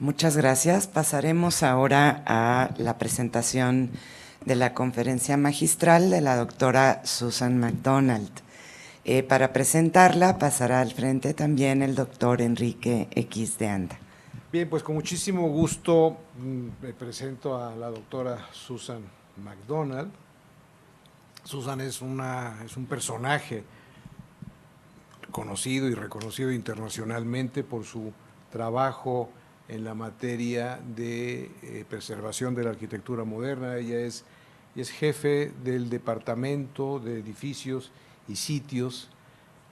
Muchas gracias. Pasaremos ahora a la presentación de la conferencia magistral de la doctora Susan Macdonald. Para presentarla pasará al frente también el doctor Enrique X. de Anda. Bien, pues con muchísimo gusto me presento a la doctora Susan Macdonald. Susan es un personaje conocido y reconocido internacionalmente por su trabajo en la materia de preservación de la arquitectura moderna. Ella es jefe del Departamento de Edificios y Sitios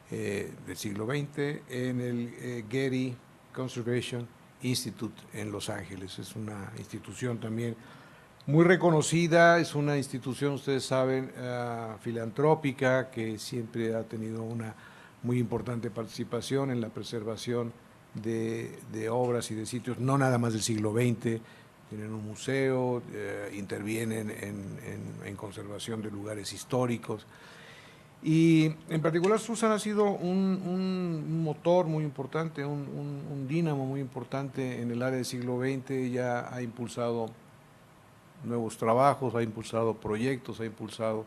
del siglo XX en el Getty Conservation Institute en Los Ángeles. Es una institución también muy reconocida, es una institución, ustedes saben, filantrópica, que siempre ha tenido una muy importante participación en la preservación de obras y de sitios, no nada más del siglo XX, tienen un museo, intervienen en conservación de lugares históricos. Y en particular Susan ha sido un motor muy importante, un dínamo muy importante en el área del siglo XX. Ella ha impulsado nuevos trabajos, ha impulsado proyectos, ha impulsado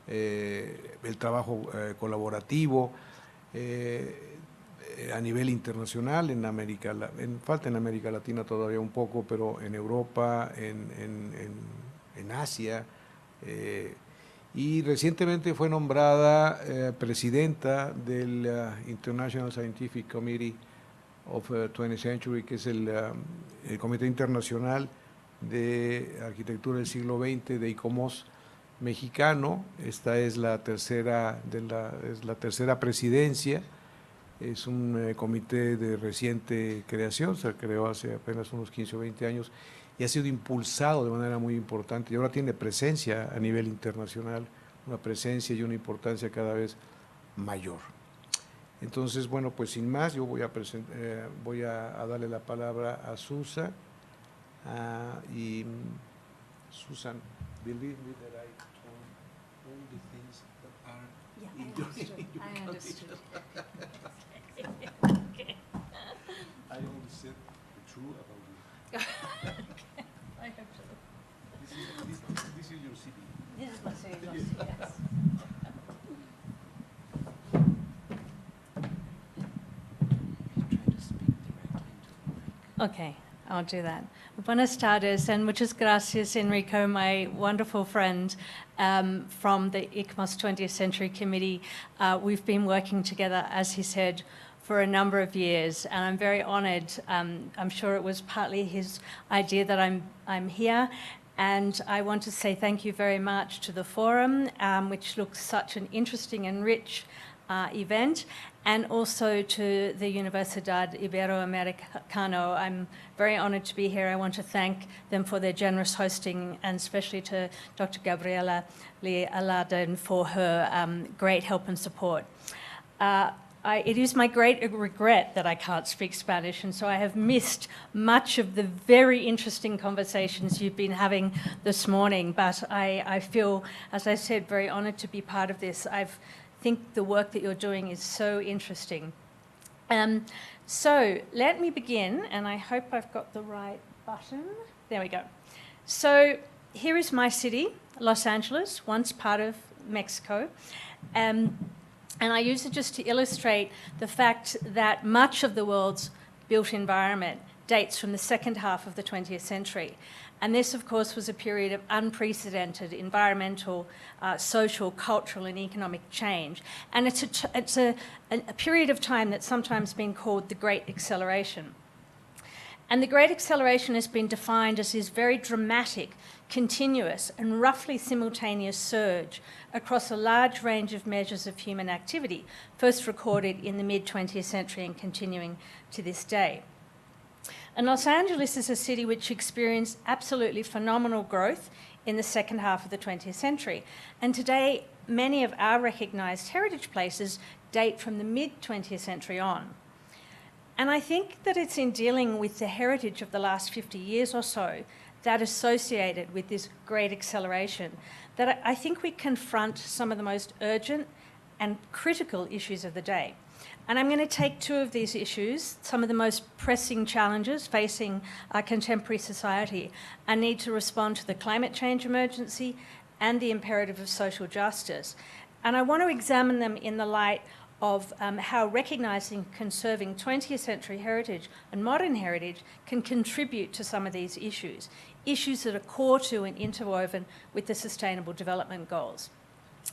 el trabajo colaborativo a nivel internacional, falta en América Latina todavía un poco, pero en Europa, en Asia, y recientemente fue nombrada presidenta del International Scientific Committee of 20th Century, que es el Comité Internacional de Arquitectura del siglo XX de ICOMOS mexicano. Esta es la tercera presidencia. Es un comité de reciente creación, se creó hace apenas unos 15 o 20 años y ha sido impulsado de manera muy importante y ahora tiene presencia a nivel internacional, una presencia y una importancia cada vez mayor. Entonces, bueno, pues sin más, yo voy a darle la palabra a Susan. Y Susan, believe me that I told all the things that are in your I understood. Okay. I only said the truth about you. Okay. I hope so. This is your city. This is my city, yes. Okay, I'll do that. Buenas tardes, and muchas gracias, Enrico, my wonderful friend from the ICMOS 20th Century Committee. We've been working together, as he said, for a number of years, and I'm very honoured. I'm sure it was partly his idea that I'm here, and I want to say thank you very much to the forum, which looks such an interesting and rich event, and also to the Universidad Iberoamericano. I'm very honoured to be here. I want to thank them for their generous hosting, and especially to Dr. Gabriela Lee Aladdin for her great help and support. It is my great regret that I can't speak Spanish, and so I have missed much of the very interesting conversations you've been having this morning, but I feel, as I said, very honoured to be part of this. I think the work that you're doing is so interesting. So let me begin, and I hope I've got the right button. There we go. So here is my city, Los Angeles, once part of Mexico. And I use it just to illustrate the fact that much of the world's built environment dates from the second half of the 20th century. And this, of course, was a period of unprecedented environmental, social, cultural, and economic change. And it's a period of time that's sometimes been called the Great Acceleration. And the Great Acceleration has been defined as this very dramatic, continuous, and roughly simultaneous surge across a large range of measures of human activity, first recorded in the mid-20th century and continuing to this day. And Los Angeles is a city which experienced absolutely phenomenal growth in the second half of the 20th century. And today, many of our recognised heritage places date from the mid-20th century on. And I think that it's in dealing with the heritage of the last 50 years or so that associated with this great acceleration that I think we confront some of the most urgent and critical issues of the day. And I'm going to take two of these issues, some of the most pressing challenges facing our contemporary society, and need to respond to the climate change emergency and the imperative of social justice. And I want to examine them in the light of how recognising, conserving 20th century heritage and modern heritage can contribute to some of these issues, issues that are core to and interwoven with the Sustainable Development Goals.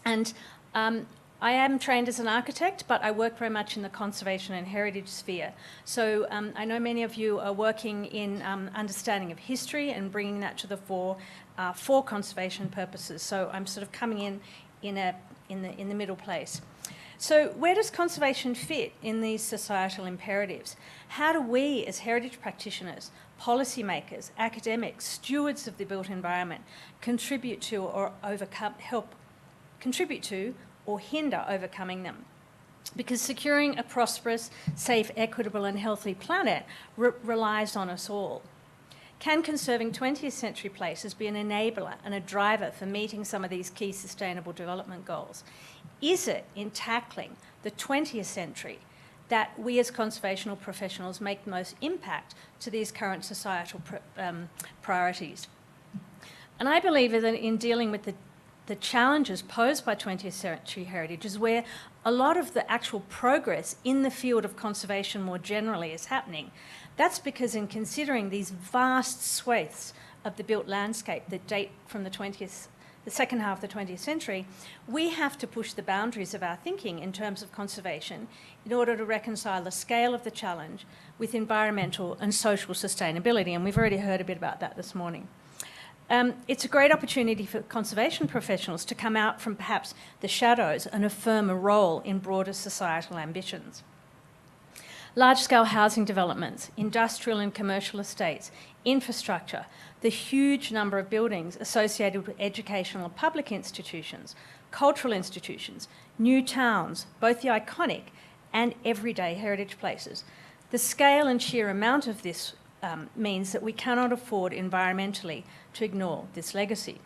And I am trained as an architect, but I work very much in the conservation and heritage sphere. So I know many of you are working in understanding of history and bringing that to the fore for conservation purposes. So I'm sort of coming in the middle place. So where does conservation fit in these societal imperatives? How do we, as heritage practitioners, policymakers, academics, stewards of the built environment, contribute to or hinder overcoming them? Because securing a prosperous, safe, equitable and healthy planet relies on us all. Can conserving 20th century places be an enabler and a driver for meeting some of these key sustainable development goals? Is it in tackling the 20th century that we as conservational professionals make the most impact to these current societal priorities? And I believe that in dealing with the challenges posed by 20th century heritage is where a lot of the actual progress in the field of conservation more generally is happening. That's because in considering these vast swathes of the built landscape that date from the second half of the 20th century, we have to push the boundaries of our thinking in terms of conservation in order to reconcile the scale of the challenge with environmental and social sustainability. And we've already heard a bit about that this morning. It's a great opportunity for conservation professionals to come out from perhaps the shadows and affirm a role in broader societal ambitions. Large-scale housing developments, industrial and commercial estates, infrastructure, the huge number of buildings associated with educational and public institutions, cultural institutions, new towns, both the iconic and everyday heritage places. The scale and sheer amount of this means that we cannot afford environmentally to ignore this legacy.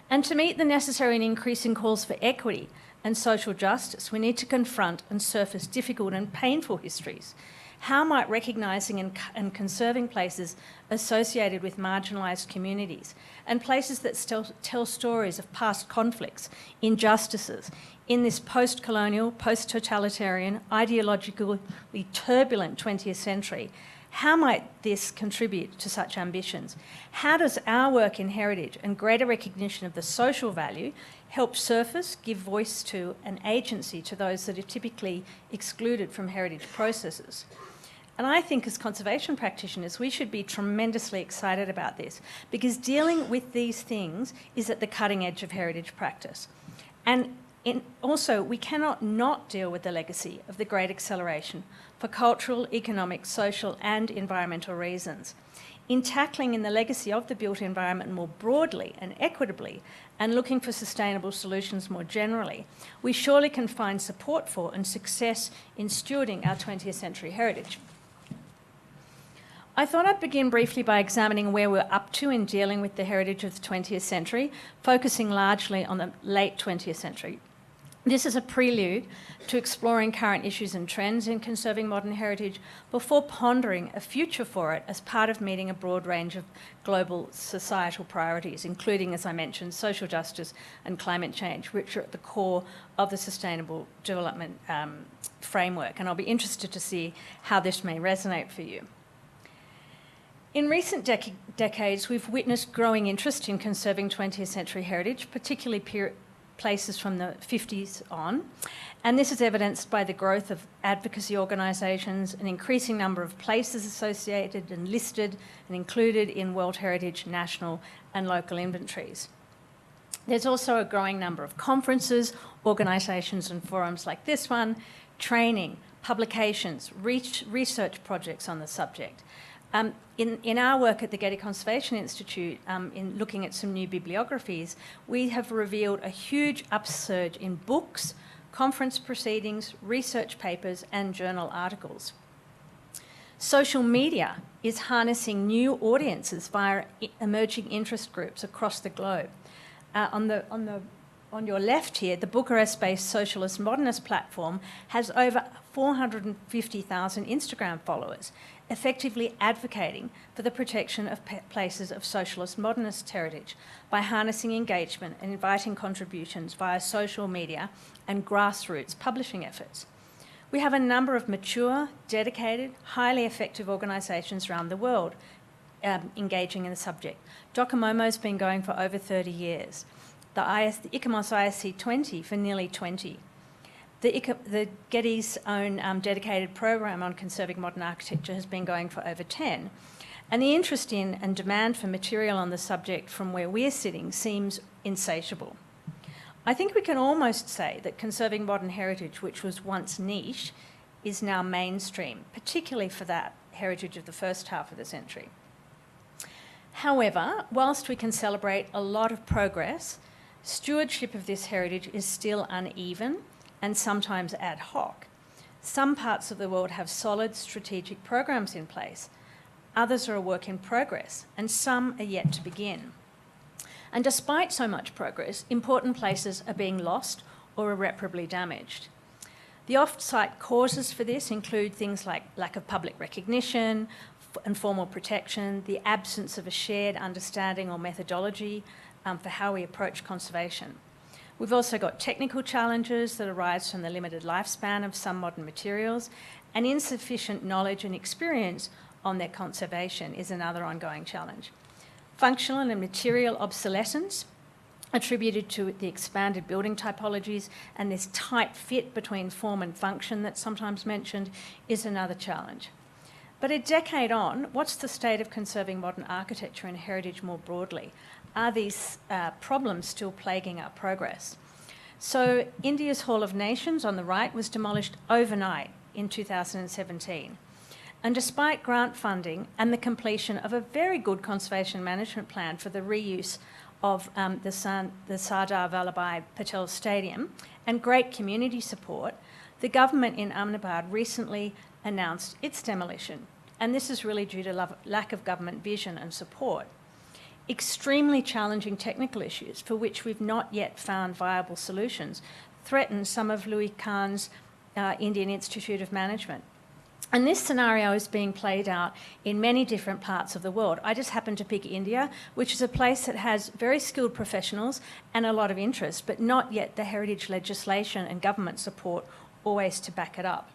And to meet the necessary and increasing calls for equity and social justice, we need to confront and surface difficult and painful histories. How might recognising and conserving places associated with marginalised communities and places that still tell stories of past conflicts, injustices, in this post-colonial, post-totalitarian, ideologically turbulent 20th century, how might this contribute to such ambitions? How does our work in heritage and greater recognition of the social value help surface, give voice to, and agency to those that are typically excluded from heritage processes? And I think as conservation practitioners, we should be tremendously excited about this, because dealing with these things is at the cutting edge of heritage practice. And also, we cannot not deal with the legacy of the Great Acceleration for cultural, economic, social and environmental reasons. In tackling in the legacy of the built environment more broadly and equitably, and looking for sustainable solutions more generally, we surely can find support for and success in stewarding our 20th century heritage. I thought I'd begin briefly by examining where we're up to in dealing with the heritage of the 20th century, focusing largely on the late 20th century. This is a prelude to exploring current issues and trends in conserving modern heritage before pondering a future for it as part of meeting a broad range of global societal priorities, including, as I mentioned, social justice and climate change, which are at the core of the Sustainable Development Framework. And I'll be interested to see how this may resonate for you. In recent decades, we've witnessed growing interest in conserving 20th century heritage, particularly places from the 50s on, and this is evidenced by the growth of advocacy organisations, an increasing number of places associated and listed and included in World Heritage, national and local inventories. There's also a growing number of conferences, organisations and forums like this one, training, publications, research projects on the subject. In our work at the Getty Conservation Institute, in looking at some new bibliographies, we have revealed a huge upsurge in books, conference proceedings, research papers, and journal articles. Social media is harnessing new audiences via emerging interest groups across the globe. On the on your left here, the Bucharest-based Socialist Modernist platform has over 450,000 Instagram followers, effectively advocating for the protection of places of socialist modernist heritage by harnessing engagement and inviting contributions via social media and grassroots publishing efforts. We have a number of mature, dedicated, highly effective organisations around the world engaging in the subject. Docomomo's been going for over 30 years. The ICOMOS ISC 20 for nearly 20. The Getty's own dedicated program on conserving modern architecture has been going for over 10. And the interest in and demand for material on the subject from where we're sitting seems insatiable. I think we can almost say that conserving modern heritage, which was once niche, is now mainstream, particularly for that heritage of the first half of the century. However, whilst we can celebrate a lot of progress, stewardship of this heritage is still uneven and sometimes ad hoc. Some parts of the world have solid strategic programs in place, others are a work in progress, and some are yet to begin. And despite so much progress, important places are being lost or irreparably damaged. The off-site causes for this include things like lack of public recognition and formal protection, the absence of a shared understanding or methodology for how we approach conservation. We've also got technical challenges that arise from the limited lifespan of some modern materials, and insufficient knowledge and experience on their conservation is another ongoing challenge. Functional and material obsolescence, attributed to the expanded building typologies and this tight fit between form and function that's sometimes mentioned, is another challenge. But a decade on, what's the state of conserving modern architecture and heritage more broadly? Are these problems still plaguing our progress? So India's Hall of Nations on the right was demolished overnight in 2017. And despite grant funding and the completion of a very good conservation management plan for the reuse of the Sardar Vallabhbhai Patel Stadium and great community support, the government in Ahmedabad recently announced its demolition. And this is really due to lack of government vision and support. Extremely challenging technical issues for which we've not yet found viable solutions threaten some of Louis Kahn's Indian Institute of Management. And this scenario is being played out in many different parts of the world. I just happen to pick India, which is a place that has very skilled professionals and a lot of interest, but not yet the heritage legislation and government support always to back it up.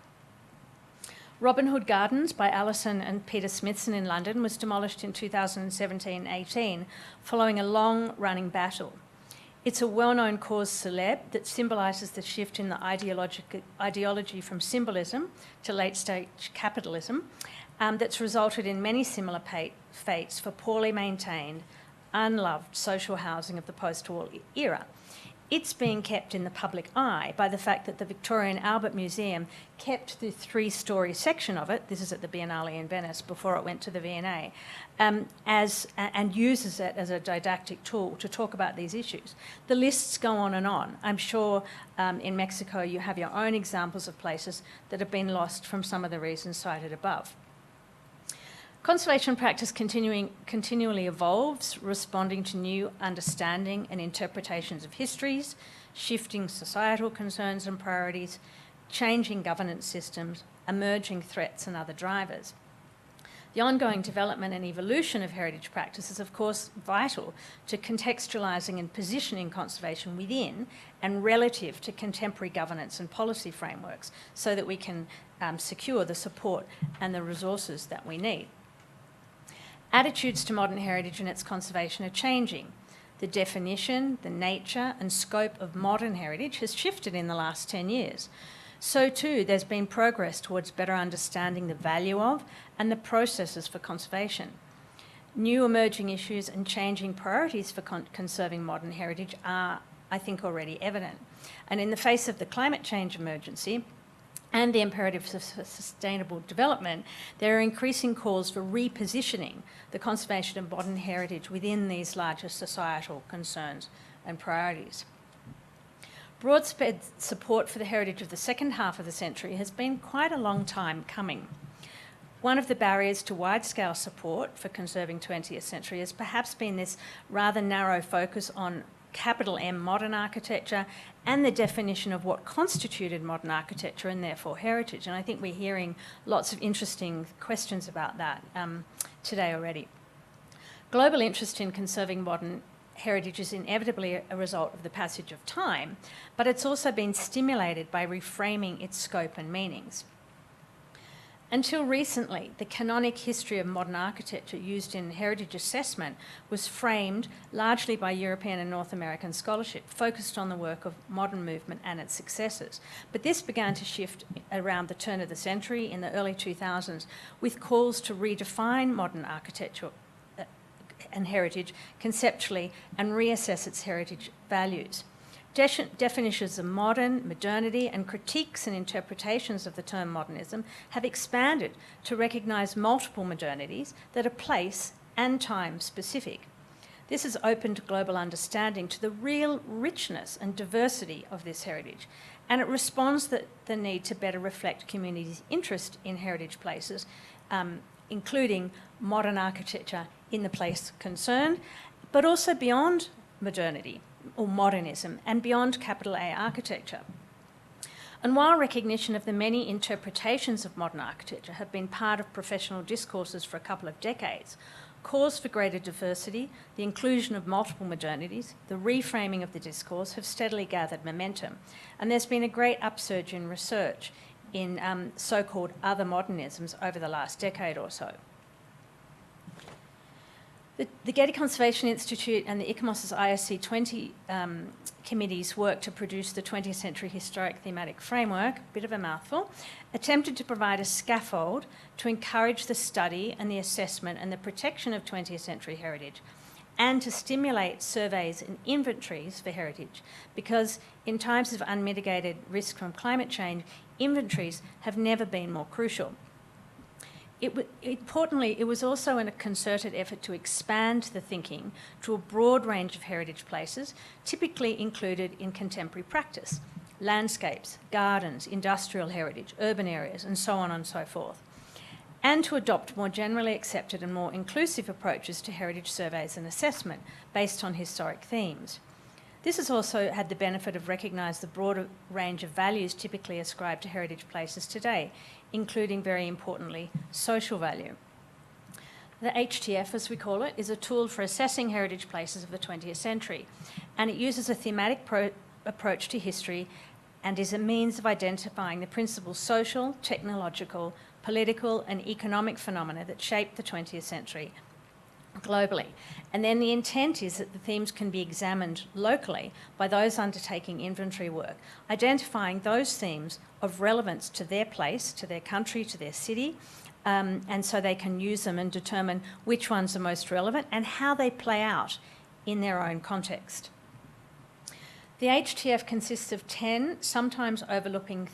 Robin Hood Gardens by Allison and Peter Smithson in London was demolished in 2017-18 following a long-running battle. It's a well-known cause célèbre that symbolises the shift in the ideology from symbolism to late-stage capitalism that's resulted in many similar fates for poorly maintained, unloved social housing of the post-war era. It's being kept in the public eye by the fact that the Victorian Albert Museum kept the three-storey section of it, this is at the Biennale in Venice before it went to the V&A, and uses it as a didactic tool to talk about these issues. The lists go on and on. I'm sure in Mexico you have your own examples of places that have been lost from some of the reasons cited above. Conservation practice continually evolves, responding to new understanding and interpretations of histories, shifting societal concerns and priorities, changing governance systems, emerging threats and other drivers. The ongoing development and evolution of heritage practice is, of course, vital to contextualising and positioning conservation within and relative to contemporary governance and policy frameworks so that we can secure the support and the resources that we need. Attitudes to modern heritage and its conservation are changing. The definition, the nature and scope of modern heritage has shifted in the last 10 years. So too, there's been progress towards better understanding the value of and the processes for conservation. New emerging issues and changing priorities for conserving modern heritage are, I think, already evident. And in the face of the climate change emergency, and the imperatives for sustainable development, there are increasing calls for repositioning the conservation of modern heritage within these larger societal concerns and priorities. Broad-spread support for the heritage of the second half of the century has been quite a long time coming. One of the barriers to wide-scale support for conserving 20th century has perhaps been this rather narrow focus on capital M modern architecture, and the definition of what constituted modern architecture and therefore heritage. And I think we're hearing lots of interesting questions about that today already. Global interest in conserving modern heritage is inevitably a result of the passage of time, but it's also been stimulated by reframing its scope and meanings. Until recently, the canonic history of modern architecture used in heritage assessment was framed largely by European and North American scholarship, focused on the work of modern movement and its successors. But this began to shift around the turn of the century in the early 2000s, with calls to redefine modern architecture and heritage conceptually and reassess its heritage values. Definitions of modern, modernity, and critiques and interpretations of the term modernism have expanded to recognise multiple modernities that are place and time specific. This has opened global understanding to the real richness and diversity of this heritage, and it responds to the need to better reflect communities' interest in heritage places, including modern architecture in the place concerned, but also beyond modernity or modernism and beyond capital A architecture. And while recognition of the many interpretations of modern architecture have been part of professional discourses for a couple of decades, calls for greater diversity, the inclusion of multiple modernities, the reframing of the discourse have steadily gathered momentum. And there's been a great upsurge in research in so-called other modernisms over the last decade or so. The Getty Conservation Institute and the ICMOS's ISC 20 committees work to produce the 20th Century Historic Thematic Framework, a bit of a mouthful, attempted to provide a scaffold to encourage the study and the assessment and the protection of 20th century heritage, and to stimulate surveys and inventories for heritage, because in times of unmitigated risk from climate change, inventories have never been more crucial. Importantly, it was also in a concerted effort to expand the thinking to a broad range of heritage places, typically included in contemporary practice: landscapes, gardens, industrial heritage, urban areas, and so on and so forth, and to adopt more generally accepted and more inclusive approaches to heritage surveys and assessment based on historic themes. This has also had the benefit of recognising the broader range of values typically ascribed to heritage places today, including, very importantly, social value. The HTF, as we call it, is a tool for assessing heritage places of the 20th century, and it uses a thematic approach to history and is a means of identifying the principal social, technological, political, and economic phenomena that shaped the 20th century globally. And then the intent is that the themes can be examined locally by those undertaking inventory work, identifying those themes of relevance to their place, to their country, to their city, and so they can use them and determine which ones are most relevant and how they play out in their own context. The HTF consists of 10, sometimes overlapping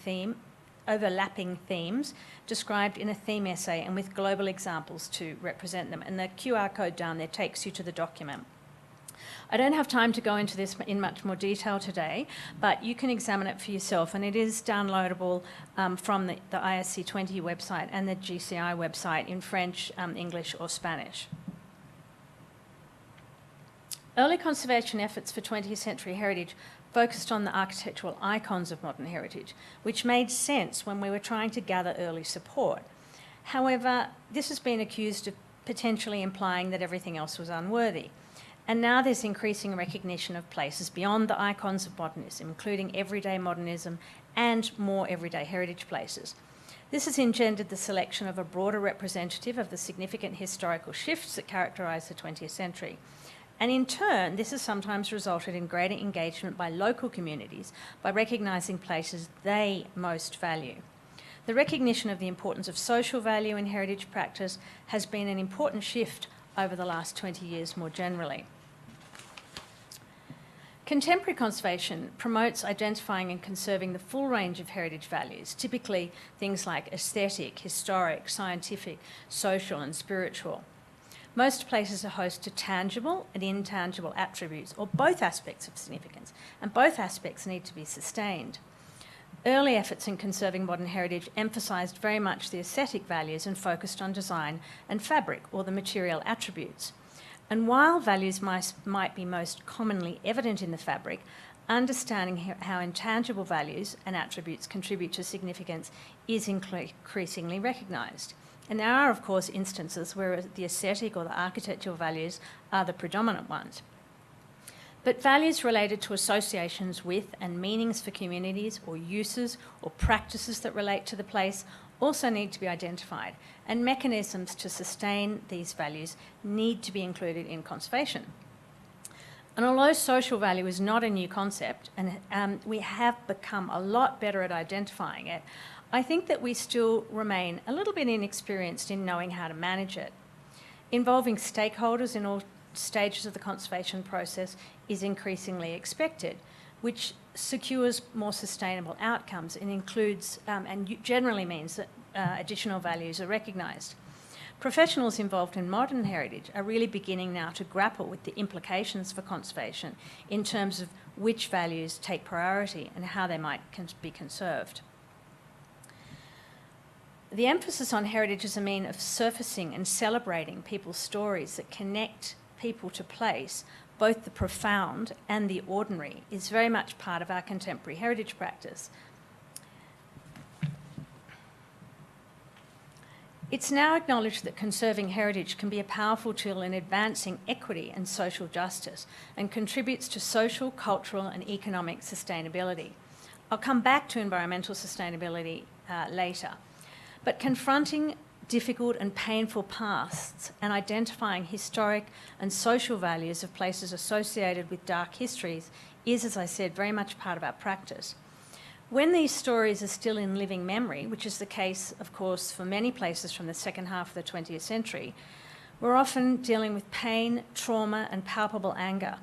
themes described in a theme essay and with global examples to represent them. And the QR code down there takes you to the document. I don't have time to go into this in much more detail today, but you can examine it for yourself, and it is downloadable from the ISC 20 website and the GCI website in French, English or Spanish. Early conservation efforts for 20th century heritage focused on the architectural icons of modern heritage, which made sense when we were trying to gather early support. However, this has been accused of potentially implying that everything else was unworthy. And now there's increasing recognition of places beyond the icons of modernism, including everyday modernism and more everyday heritage places. This has engendered the selection of a broader representative of the significant historical shifts that characterise the 20th century. And in turn, this has sometimes resulted in greater engagement by local communities by recognising places they most value. The recognition of the importance of social value in heritage practice has been an important shift over the last 20 years more generally. Contemporary conservation promotes identifying and conserving the full range of heritage values, typically things like aesthetic, historic, scientific, social and spiritual. Most places are host to tangible and intangible attributes, or both aspects of significance, and both aspects need to be sustained. Early efforts in conserving modern heritage emphasised very much the aesthetic values and focused on design and fabric, or the material attributes. And while values might be most commonly evident in the fabric, understanding how intangible values and attributes contribute to significance is increasingly recognised. And there are, of course, instances where the aesthetic or the architectural values are the predominant ones. But values related to associations with and meanings for communities or uses or practices that relate to the place also need to be identified, and mechanisms to sustain these values need to be included in conservation. And although social value is not a new concept, and we have become a lot better at identifying it, I think that we still remain a little bit inexperienced in knowing how to manage it. Involving stakeholders in all stages of the conservation process is increasingly expected, which secures more sustainable outcomes and includes, and generally means that additional values are recognised. Professionals involved in modern heritage are really beginning now to grapple with the implications for conservation in terms of which values take priority and how they might be conserved. The emphasis on heritage as a means of surfacing and celebrating people's stories that connect people to place, both the profound and the ordinary, is very much part of our contemporary heritage practice. It's now acknowledged that conserving heritage can be a powerful tool in advancing equity and social justice and contributes to social, cultural and economic sustainability. I'll come back to environmental sustainability later. But confronting difficult and painful pasts and identifying historic and social values of places associated with dark histories is, as I said, very much part of our practice. When these stories are still in living memory, which is the case, of course, for many places from the second half of the 20th century, we're often dealing with pain, trauma, and palpable anger.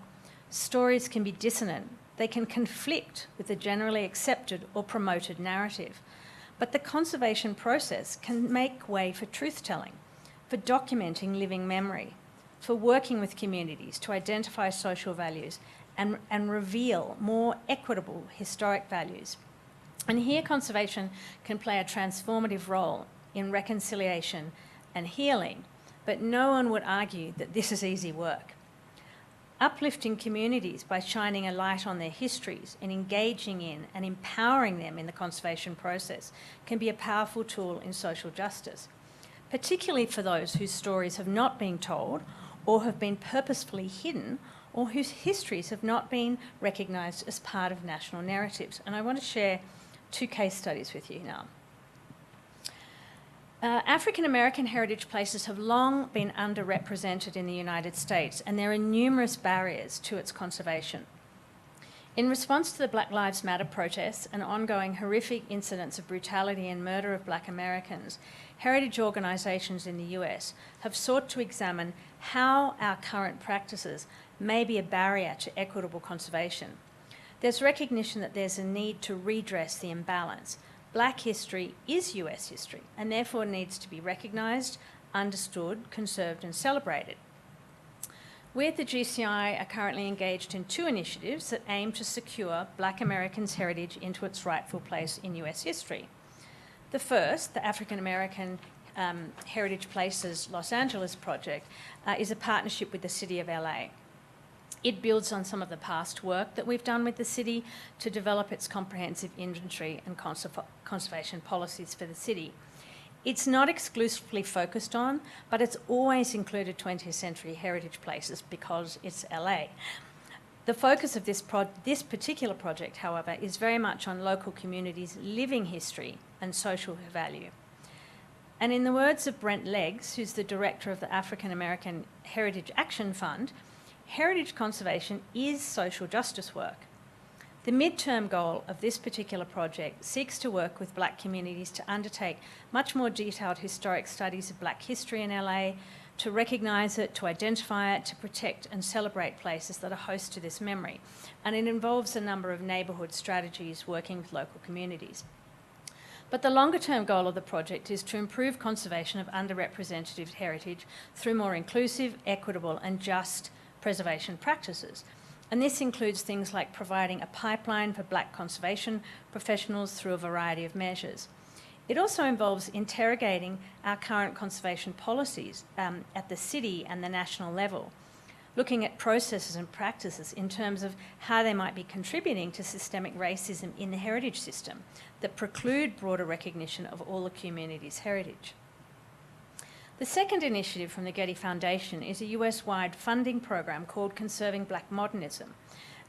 Stories can be dissonant. They can conflict with the generally accepted or promoted narrative. But the conservation process can make way for truth-telling, for documenting living memory, for working with communities to identify social values and reveal more equitable historic values. And here conservation can play a transformative role in reconciliation and healing, but no one would argue that this is easy work. Uplifting communities by shining a light on their histories and engaging in and empowering them in the conservation process can be a powerful tool in social justice, particularly for those whose stories have not been told or have been purposefully hidden or whose histories have not been recognised as part of national narratives. And I want to share 2 case studies with you now. African American heritage places have long been underrepresented in the United States, and there are numerous barriers to its conservation. In response to the Black Lives Matter protests and ongoing horrific incidents of brutality and murder of Black Americans, heritage organisations in the US have sought to examine how our current practices may be a barrier to equitable conservation. There's recognition that there's a need to redress the imbalance. Black history is US history and therefore needs to be recognised, understood, conserved and celebrated. We at the GCI are currently engaged in 2 initiatives that aim to secure Black Americans' heritage into its rightful place in US history. The first, the African American Heritage Places Los Angeles project, is a partnership with the City of LA. It builds on some of the past work that we've done with the city to develop its comprehensive inventory and conservation policies for the city. It's not exclusively focused on, but it's always included 20th century heritage places because it's LA. The focus of this particular project, however, is very much on local communities' living history and social value. And in the words of Brent Leggs, who's the director of the African American Heritage Action Fund, heritage conservation is social justice work. The midterm goal of this particular project seeks to work with Black communities to undertake much more detailed historic studies of Black history in LA, to recognise it, to identify it, to protect and celebrate places that are host to this memory. And it involves a number of neighbourhood strategies working with local communities. But the longer-term goal of the project is to improve conservation of underrepresented heritage through more inclusive, equitable and just preservation practices. And this includes things like providing a pipeline for Black conservation professionals through a variety of measures. It also involves interrogating our current conservation policies at the city and the national level. looking at processes and practices in terms of how they might be contributing to systemic racism in the heritage system that preclude broader recognition of all the community's heritage. The second initiative from the Getty Foundation is a US-wide funding program called Conserving Black Modernism.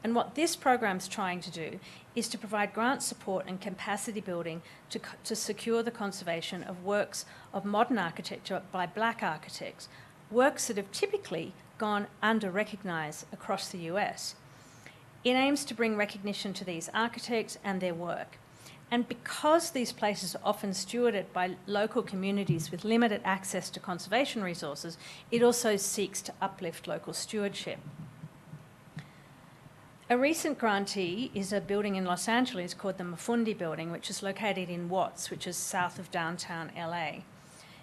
And what this program's trying to do is to provide grant support and capacity building to secure the conservation of works of modern architecture by black architects, works that have typically gone under-recognised across the US. It aims to bring recognition to these architects and their work. And because these places are often stewarded by local communities with limited access to conservation resources, it also seeks to uplift local stewardship. A recent grantee is a building in Los Angeles called the Mafundi Building, which is located in Watts, which is south of downtown LA.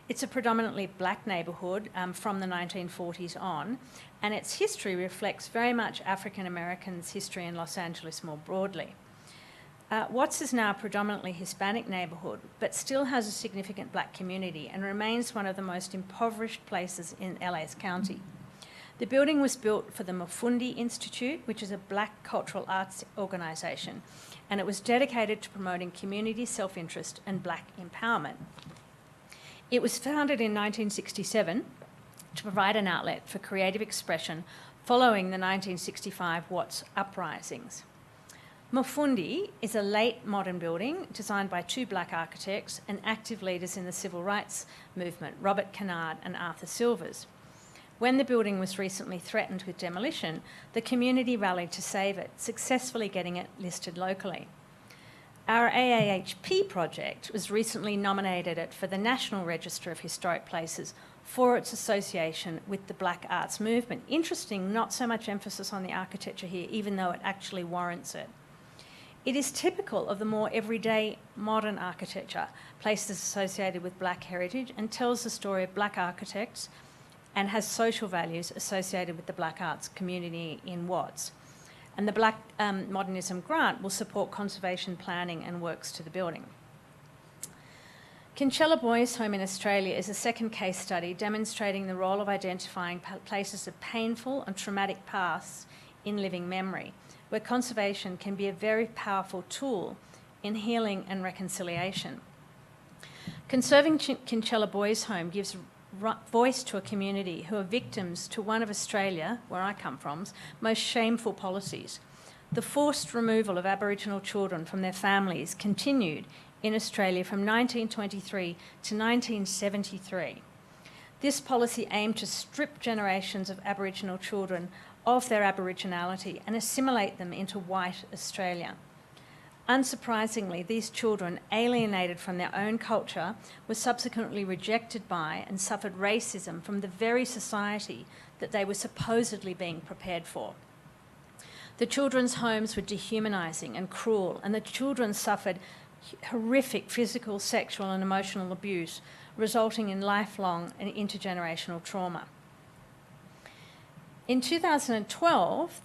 It's a predominantly black neighbourhood from the 1940s on, and its history reflects very much African Americans' history in Los Angeles more broadly. Watts is now a predominantly Hispanic neighbourhood, but still has a significant black community and remains one of the most impoverished places in LA's county. The building was built for the Mafundi Institute, which is a black cultural arts organisation, and it was dedicated to promoting community self-interest and black empowerment. It was founded in 1967 to provide an outlet for creative expression following the 1965 Watts uprisings. Mafundi is a late modern building designed by two black architects and active leaders in the civil rights movement, Robert Kennard and Arthur Silvers. When the building was recently threatened with demolition, the community rallied to save it, successfully getting it listed locally. Our AAHP project was recently nominated for the National Register of Historic Places for its association with the Black Arts Movement. Interesting, not so much emphasis on the architecture here, even though it actually warrants it. It is typical of the more everyday modern architecture, places associated with black heritage, and tells the story of black architects and has social values associated with the black arts community in Watts. And the Black Modernism Grant will support conservation planning and works to the building. Kinsella Boys Home in Australia is a second case study demonstrating the role of identifying places of painful and traumatic pasts in living memory, where conservation can be a very powerful tool in healing and reconciliation. Conserving Kinsella Boys Home gives voice to a community who are victims to one of Australia, where I come from, most shameful policies. The forced removal of Aboriginal children from their families continued in Australia from 1923 to 1973. This policy aimed to strip generations of Aboriginal children of their Aboriginality and assimilate them into white Australia. Unsurprisingly, these children, alienated from their own culture, were subsequently rejected by and suffered racism from the very society that they were supposedly being prepared for. The children's homes were dehumanising and cruel, and the children suffered horrific physical, sexual and emotional abuse, resulting in lifelong and intergenerational trauma. In 2012,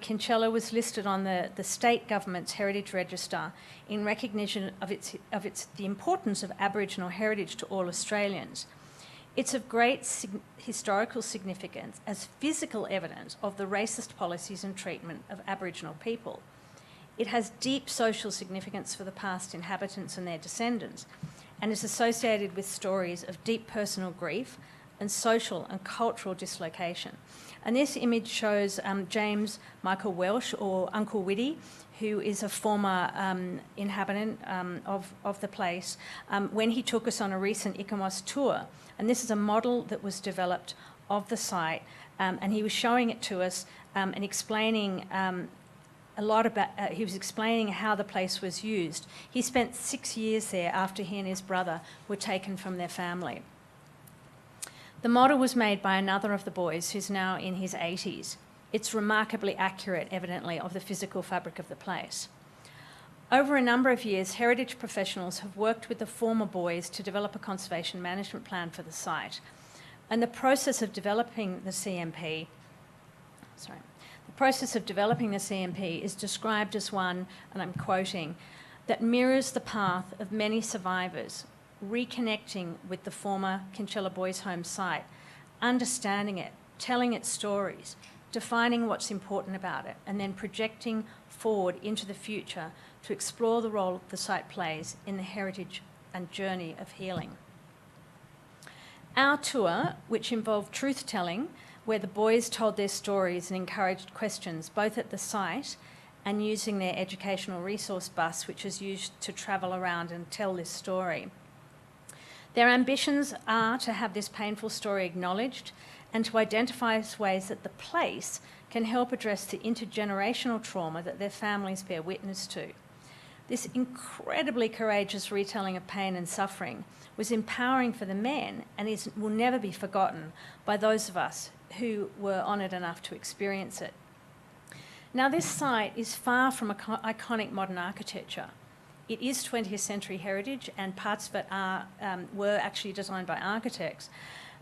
Kinsella was listed on the state government's Heritage Register in recognition of the importance of Aboriginal heritage to all Australians. It's of great historical significance as physical evidence of the racist policies and treatment of Aboriginal people. It has deep social significance for the past inhabitants and their descendants, and is associated with stories of deep personal grief and social and cultural dislocation. And this image shows James Michael Welsh, or Uncle Widdy, who is a former inhabitant of the place, when he took us on a recent ICOMOS tour. And this is a model that was developed of the site, and he was showing it to us and explaining a lot about, he was explaining how the place was used. He spent 6 years there after he and his brother were taken from their family. The model was made by another of the boys who's now in his 80s. It's remarkably accurate, evidently, of the physical fabric of the place. Over a number of years, heritage professionals have worked with the former boys to develop a conservation management plan for the site. And the process of developing the CMP is described as one, and I'm quoting, that mirrors the path of many survivors reconnecting with the former Kinsella Boys Home site, understanding it, telling its stories, defining what's important about it, and then projecting forward into the future to explore the role the site plays in the heritage and journey of healing. Our tour, which involved truth-telling, where the boys told their stories and encouraged questions both at the site and using their educational resource bus, which is used to travel around and tell this story. Their ambitions are to have this painful story acknowledged and to identify ways that the place can help address the intergenerational trauma that their families bear witness to. This incredibly courageous retelling of pain and suffering was empowering for the men and will never be forgotten by those of us who were honoured enough to experience it. Now, this site is far from iconic modern architecture. It is 20th century heritage, and parts of it were actually designed by architects.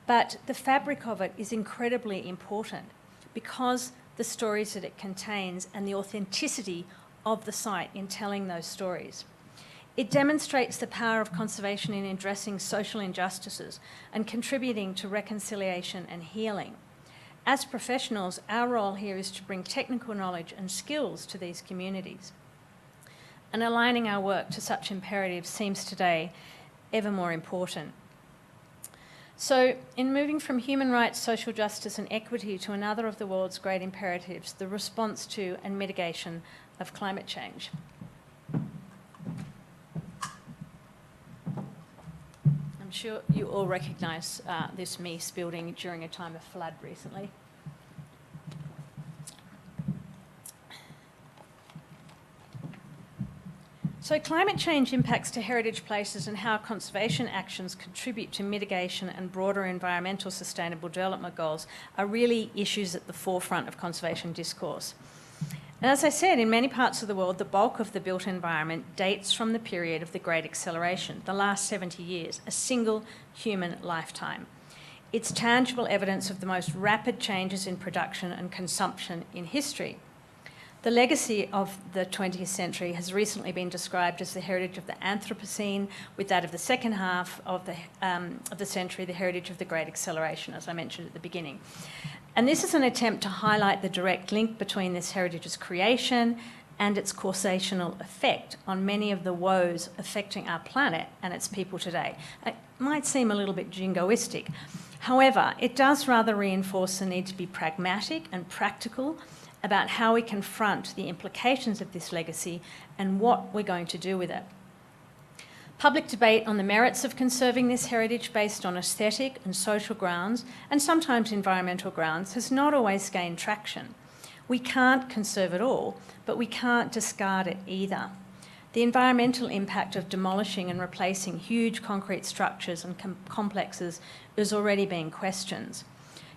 But the fabric of it is incredibly important because the stories that it contains and the authenticity of the site in telling those stories. It demonstrates the power of conservation in addressing social injustices and contributing to reconciliation and healing. As professionals, our role here is to bring technical knowledge and skills to these communities. And aligning our work to such imperatives seems today ever more important. So, in moving from human rights, social justice and equity to another of the world's great imperatives, the response to and mitigation of climate change. I'm sure you all recognise this Mies building during a time of flood recently. So climate change impacts to heritage places and how conservation actions contribute to mitigation and broader environmental sustainable development goals are really issues at the forefront of conservation discourse. And as I said, in many parts of the world, the bulk of the built environment dates from the period of the Great Acceleration, the last 70 years, a single human lifetime. It's tangible evidence of the most rapid changes in production and consumption in history. The legacy of the 20th century has recently been described as the heritage of the Anthropocene, with that of the second half of the century, the heritage of the Great Acceleration, as I mentioned at the beginning. And this is an attempt to highlight the direct link between this heritage's creation and its causational effect on many of the woes affecting our planet and its people today. It might seem a little bit jingoistic. However, it does rather reinforce the need to be pragmatic and practical about how we confront the implications of this legacy and what we're going to do with it. Public debate on the merits of conserving this heritage based on aesthetic and social grounds, and sometimes environmental grounds, has not always gained traction. We can't conserve it all, but we can't discard it either. The environmental impact of demolishing and replacing huge concrete structures and complexes is already being questioned.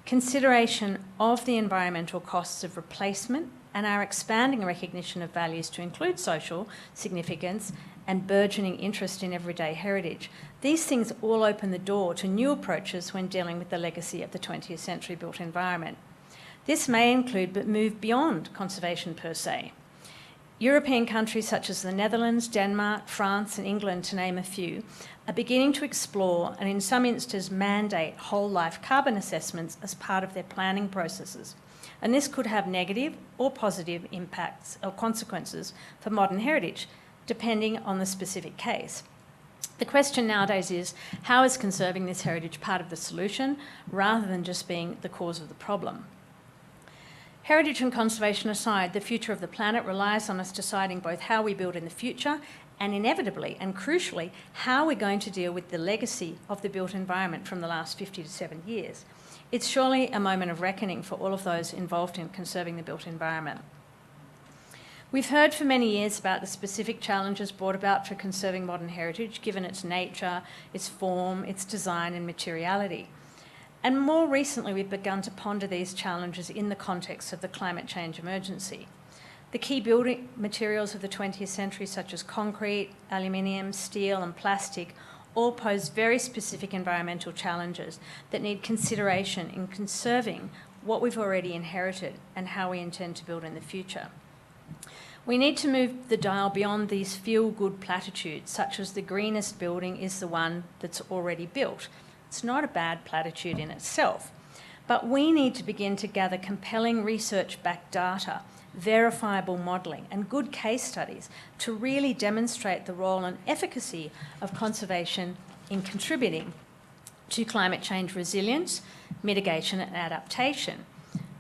Consideration of the environmental costs of replacement and our expanding recognition of values to include social significance and burgeoning interest in everyday heritage. These things all open the door to new approaches when dealing with the legacy of the 20th century built environment. This may include but move beyond conservation per se. European countries such as the Netherlands, Denmark, France and England, to name a few, are beginning to explore and in some instances mandate whole life carbon assessments as part of their planning processes. And this could have negative or positive impacts or consequences for modern heritage, depending on the specific case. The question nowadays is, how is conserving this heritage part of the solution rather than just being the cause of the problem? Heritage and conservation aside, the future of the planet relies on us deciding both how we build in the future and inevitably and crucially how we're going to deal with the legacy of the built environment from the last 50 to 70 years. It's surely a moment of reckoning for all of those involved in conserving the built environment. We've heard for many years about the specific challenges brought about for conserving modern heritage, given its nature, its form, its design and materiality. And more recently, we've begun to ponder these challenges in the context of the climate change emergency. The key building materials of the 20th century, such as concrete, aluminium, steel and plastic, all pose very specific environmental challenges that need consideration in conserving what we've already inherited and how we intend to build in the future. We need to move the dial beyond these feel-good platitudes, such as the greenest building is the one that's already built. It's not a bad platitude in itself, But we need to begin to gather compelling research-backed data, verifiable modelling and good case studies to really demonstrate the role and efficacy of conservation in contributing to climate change resilience, mitigation and adaptation.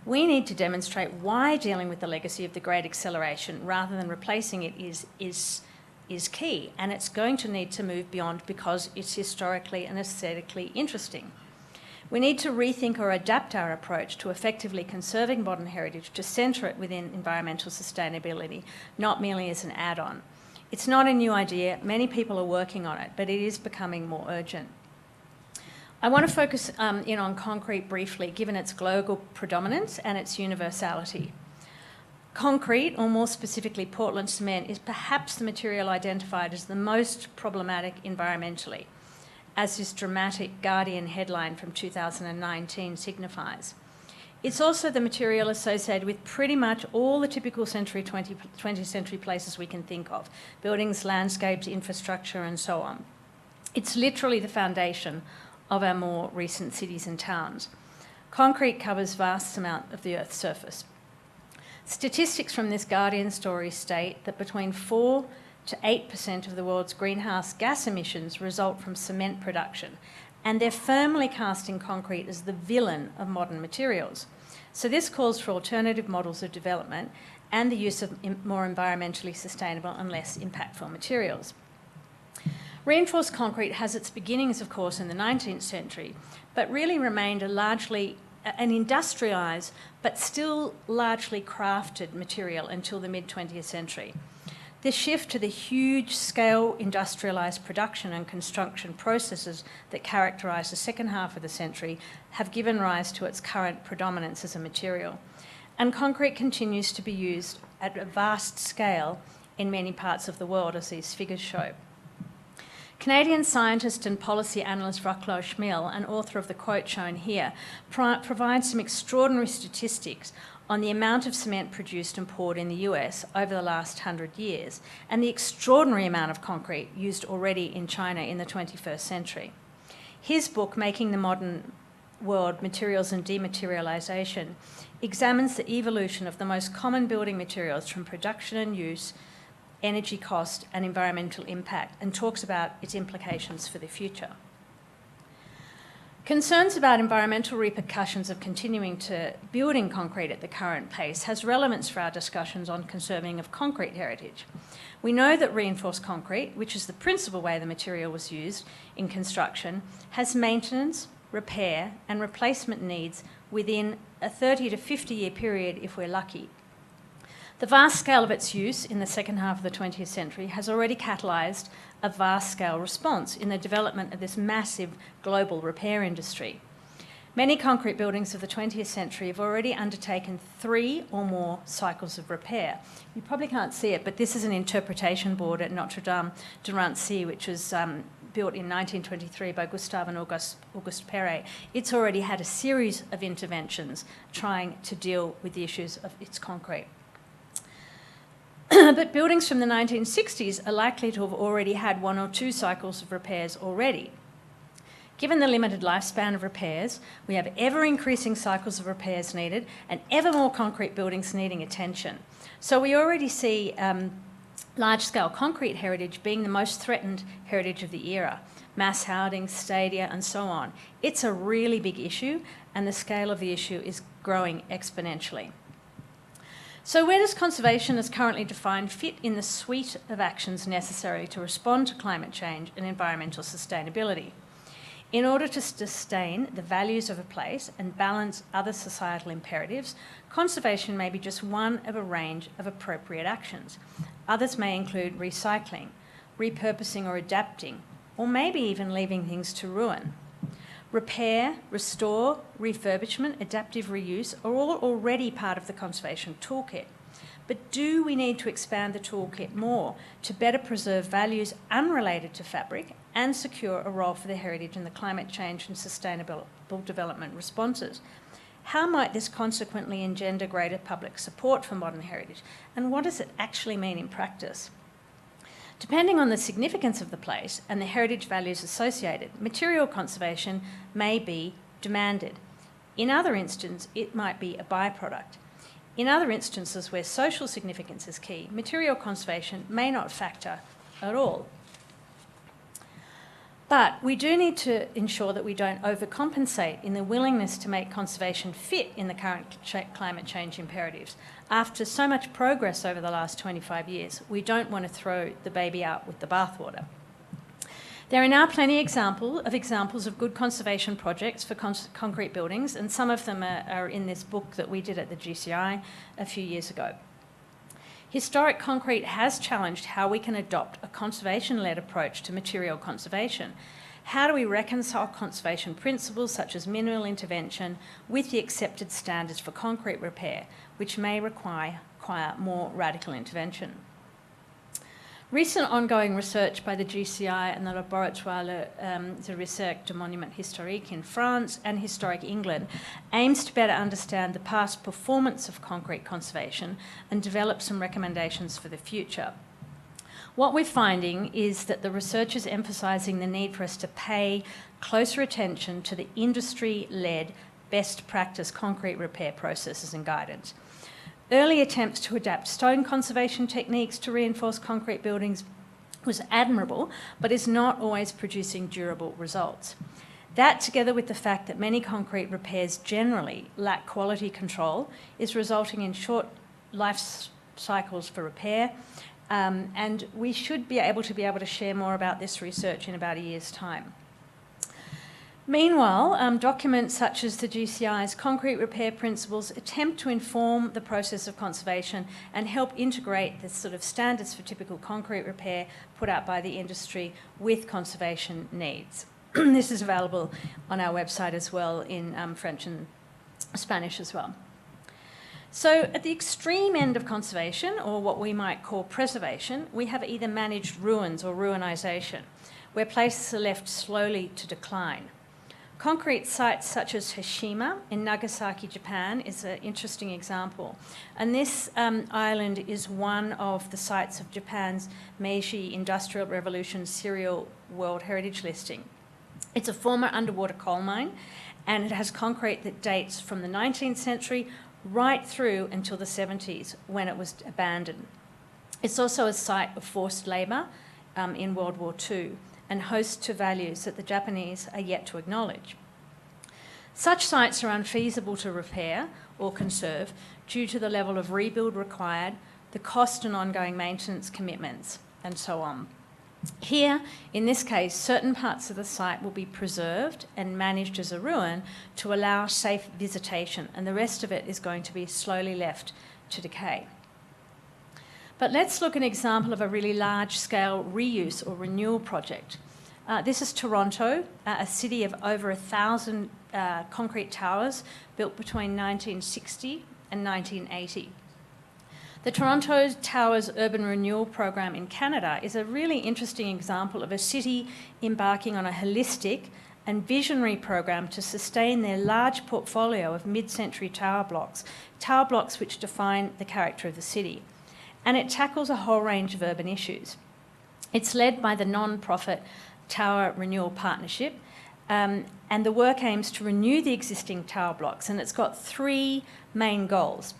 We need to demonstrate why dealing with the legacy of the Great Acceleration rather than replacing it is key, and it's going to need to move beyond because it's historically and aesthetically interesting. We need to rethink or adapt our approach to effectively conserving modern heritage to centre it within environmental sustainability, not merely as an add-on. It's not a new idea, many people are working on it, but it is becoming more urgent. I want to focus in on concrete briefly, given its global predominance and its universality. Concrete, or more specifically Portland cement, is perhaps the material identified as the most problematic environmentally, as this dramatic Guardian headline from 2019 signifies. It's also the material associated with pretty much all the typical 20th century places we can think of, buildings, landscapes, infrastructure, and so on. It's literally the foundation of our more recent cities and towns. Concrete covers vast amount of the Earth's surface. Statistics from this Guardian story state that between 4 to 8% of the world's greenhouse gas emissions result from cement production, and they're firmly casting concrete as the villain of modern materials. So this calls for alternative models of development and the use of more environmentally sustainable and less impactful materials. Reinforced concrete has its beginnings, of course, in the 19th century, but really remained an industrialised but still largely crafted material until the mid-20th century. This shift to the huge-scale industrialised production and construction processes that characterise the second half of the century have given rise to its current predominance as a material. And concrete continues to be used at a vast scale in many parts of the world, as these figures show. Canadian scientist and policy analyst Vaclav Smil, an author of the quote shown here, provides some extraordinary statistics on the amount of cement produced and poured in the US over the last 100 years, and the extraordinary amount of concrete used already in China in the 21st century. His book, Making the Modern World, Materials and Dematerialisation, examines the evolution of the most common building materials from production and use, energy cost and environmental impact, and talks about its implications for the future. Concerns about environmental repercussions of continuing to building concrete at the current pace has relevance for our discussions on conserving of concrete heritage. We know that reinforced concrete, which is the principal way the material was used in construction, has maintenance, repair and replacement needs within a 30 to 50 year period if we're lucky. The vast scale of its use in the second half of the 20th century has already catalysed a vast-scale response in the development of this massive global repair industry. Many concrete buildings of the 20th century have already undertaken 3 or more cycles of repair. You probably can't see it, but this is an interpretation board at Notre Dame de Rancy, which was built in 1923 by Gustave and Auguste Perret. It's already had a series of interventions trying to deal with the issues of its concrete. But buildings from the 1960s are likely to have already had 1 or 2 cycles of repairs already. Given the limited lifespan of repairs, we have ever-increasing cycles of repairs needed and ever more concrete buildings needing attention. So we already see large-scale concrete heritage being the most threatened heritage of the era. Mass housing, stadia, and so on. It's a really big issue, and the scale of the issue is growing exponentially. So where does conservation as currently defined fit in the suite of actions necessary to respond to climate change and environmental sustainability? In order to sustain the values of a place and balance other societal imperatives, conservation may be just one of a range of appropriate actions. Others may include recycling, repurposing or adapting, or maybe even leaving things to ruin. Repair, restore, refurbishment, adaptive reuse are all already part of the conservation toolkit. But do we need to expand the toolkit more to better preserve values unrelated to fabric and secure a role for the heritage in the climate change and sustainable development responses? How might this consequently engender greater public support for modern heritage? And what does it actually mean in practice? Depending on the significance of the place and the heritage values associated, material conservation may be demanded. In other instances, it might be a byproduct. In other instances where social significance is key, material conservation may not factor at all. But we do need to ensure that we don't overcompensate in the willingness to make conservation fit in the current climate change imperatives. After so much progress over the last 25 years, we don't want to throw the baby out with the bathwater. There are now plenty of examples of good conservation projects for concrete buildings, and some of them are in this book that we did at the GCI a few years ago. Historic concrete has challenged how we can adopt a conservation-led approach to material conservation. How do we reconcile conservation principles such as mineral intervention with the accepted standards for concrete repair, which may require more radical intervention? Recent ongoing research by the GCI and the Laboratoire de Recherche de Monuments Historiques in France and Historic England aims to better understand the past performance of concrete conservation and develop some recommendations for the future. What we're finding is that the research is emphasising the need for us to pay closer attention to the industry-led best practice concrete repair processes and guidance. Early attempts to adapt stone conservation techniques to reinforce concrete buildings was admirable, but is not always producing durable results. That, together with the fact that many concrete repairs generally lack quality control, is resulting in short life cycles for repair, and we should be able to share more about this research in about a year's time. Meanwhile, documents such as the GCI's concrete repair principles attempt to inform the process of conservation and help integrate the sort of standards for typical concrete repair put out by the industry with conservation needs. This is available on our website as well in French and Spanish as well. So at the extreme end of conservation, or what we might call preservation, we have either managed ruins or ruinisation, where places are left slowly to decline. Concrete sites such as Hiroshima in Nagasaki, Japan is an interesting example. And this island is one of the sites of Japan's Meiji Industrial Revolution Serial World Heritage Listing. It's a former underwater coal mine, and it has concrete that dates from the 19th century right through until the 70s, when it was abandoned. It's also a site of forced labour in World War II, and host to values that the Japanese are yet to acknowledge. Such sites are unfeasible to repair or conserve due to the level of rebuild required, the cost and ongoing maintenance commitments, and so on. Here, in this case, certain parts of the site will be preserved and managed as a ruin to allow safe visitation, and the rest of it is going to be slowly left to decay. But let's look at an example of a really large-scale reuse or renewal project. This is Toronto, a city of over 1,000 concrete towers built between 1960 and 1980. The Toronto Towers Urban Renewal Program in Canada is a really interesting example of a city embarking on a holistic and visionary program to sustain their large portfolio of mid-century tower blocks which define the character of the city. And it tackles a whole range of urban issues. It's led by the non-profit Tower Renewal Partnership, and the work aims to renew the existing tower blocks, and it's got three main goals.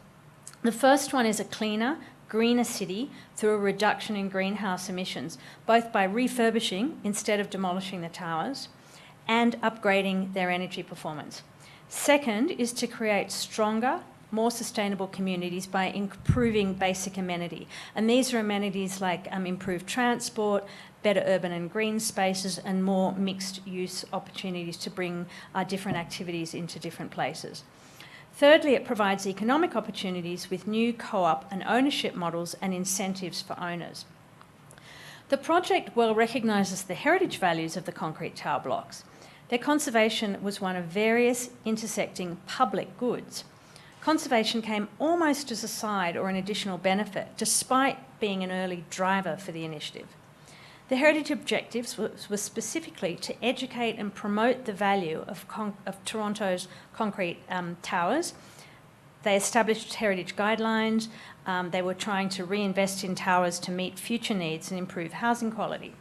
The first one is a cleaner, greener city through a reduction in greenhouse emissions, both by refurbishing instead of demolishing the towers and upgrading their energy performance. Second is to create stronger, more sustainable communities by improving basic amenity. And these are amenities like improved transport, better urban and green spaces, and more mixed use opportunities to bring different activities into different places. Thirdly, it provides economic opportunities with new co-op and ownership models and incentives for owners. The project well recognises the heritage values of the concrete tower blocks. Their conservation was one of various intersecting public goods. Conservation came almost as a side or an additional benefit, despite being an early driver for the initiative. The heritage objectives were specifically to educate and promote the value of Toronto's concrete towers. They established heritage guidelines. They were trying to reinvest in towers to meet future needs and improve housing quality.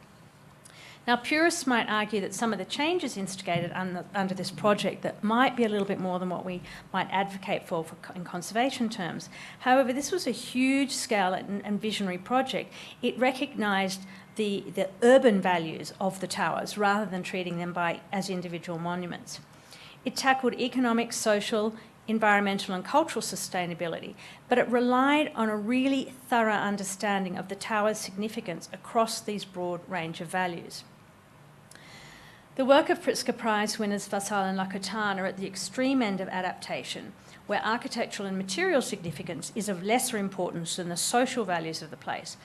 Now, purists might argue that some of the changes instigated under this project that might be a little bit more than what we might advocate for in conservation terms. However, this was a huge scale and visionary project. It recognised the urban values of the towers rather than treating them as individual monuments. It tackled economic, social, environmental and cultural sustainability, but it relied on a really thorough understanding of the tower's significance across these broad range of values. The work of Pritzker Prize winners Vassal and Lacotan are at the extreme end of adaptation, where architectural and material significance is of lesser importance than the social values of the place.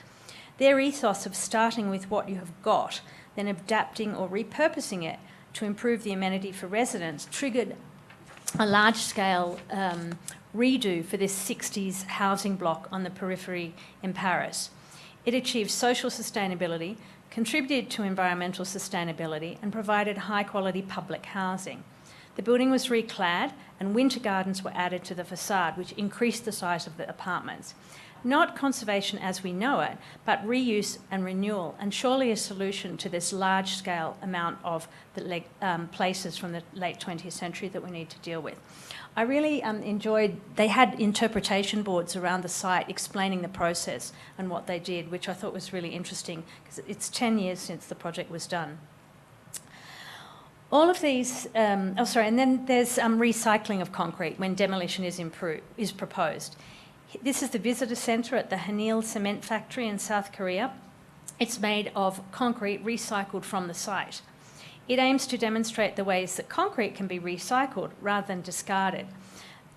Their ethos of starting with what you have got, then adapting or repurposing it to improve the amenity for residents triggered a large-scale redo for this 60s housing block on the periphery in Paris. It achieved social sustainability, contributed to environmental sustainability, and provided high-quality public housing. The building was reclad and winter gardens were added to the facade, which increased the size of the apartments. Not conservation as we know it, but reuse and renewal, and surely a solution to this large-scale amount of the places from the late 20th century that we need to deal with. I really enjoyed, they had interpretation boards around the site explaining the process and what they did, which I thought was really interesting, because it's 10 years since the project was done. All of these, and then there's recycling of concrete when demolition is proposed. This is the visitor centre at the Hanil Cement Factory in South Korea. It's made of concrete recycled from the site. It aims to demonstrate the ways that concrete can be recycled rather than discarded.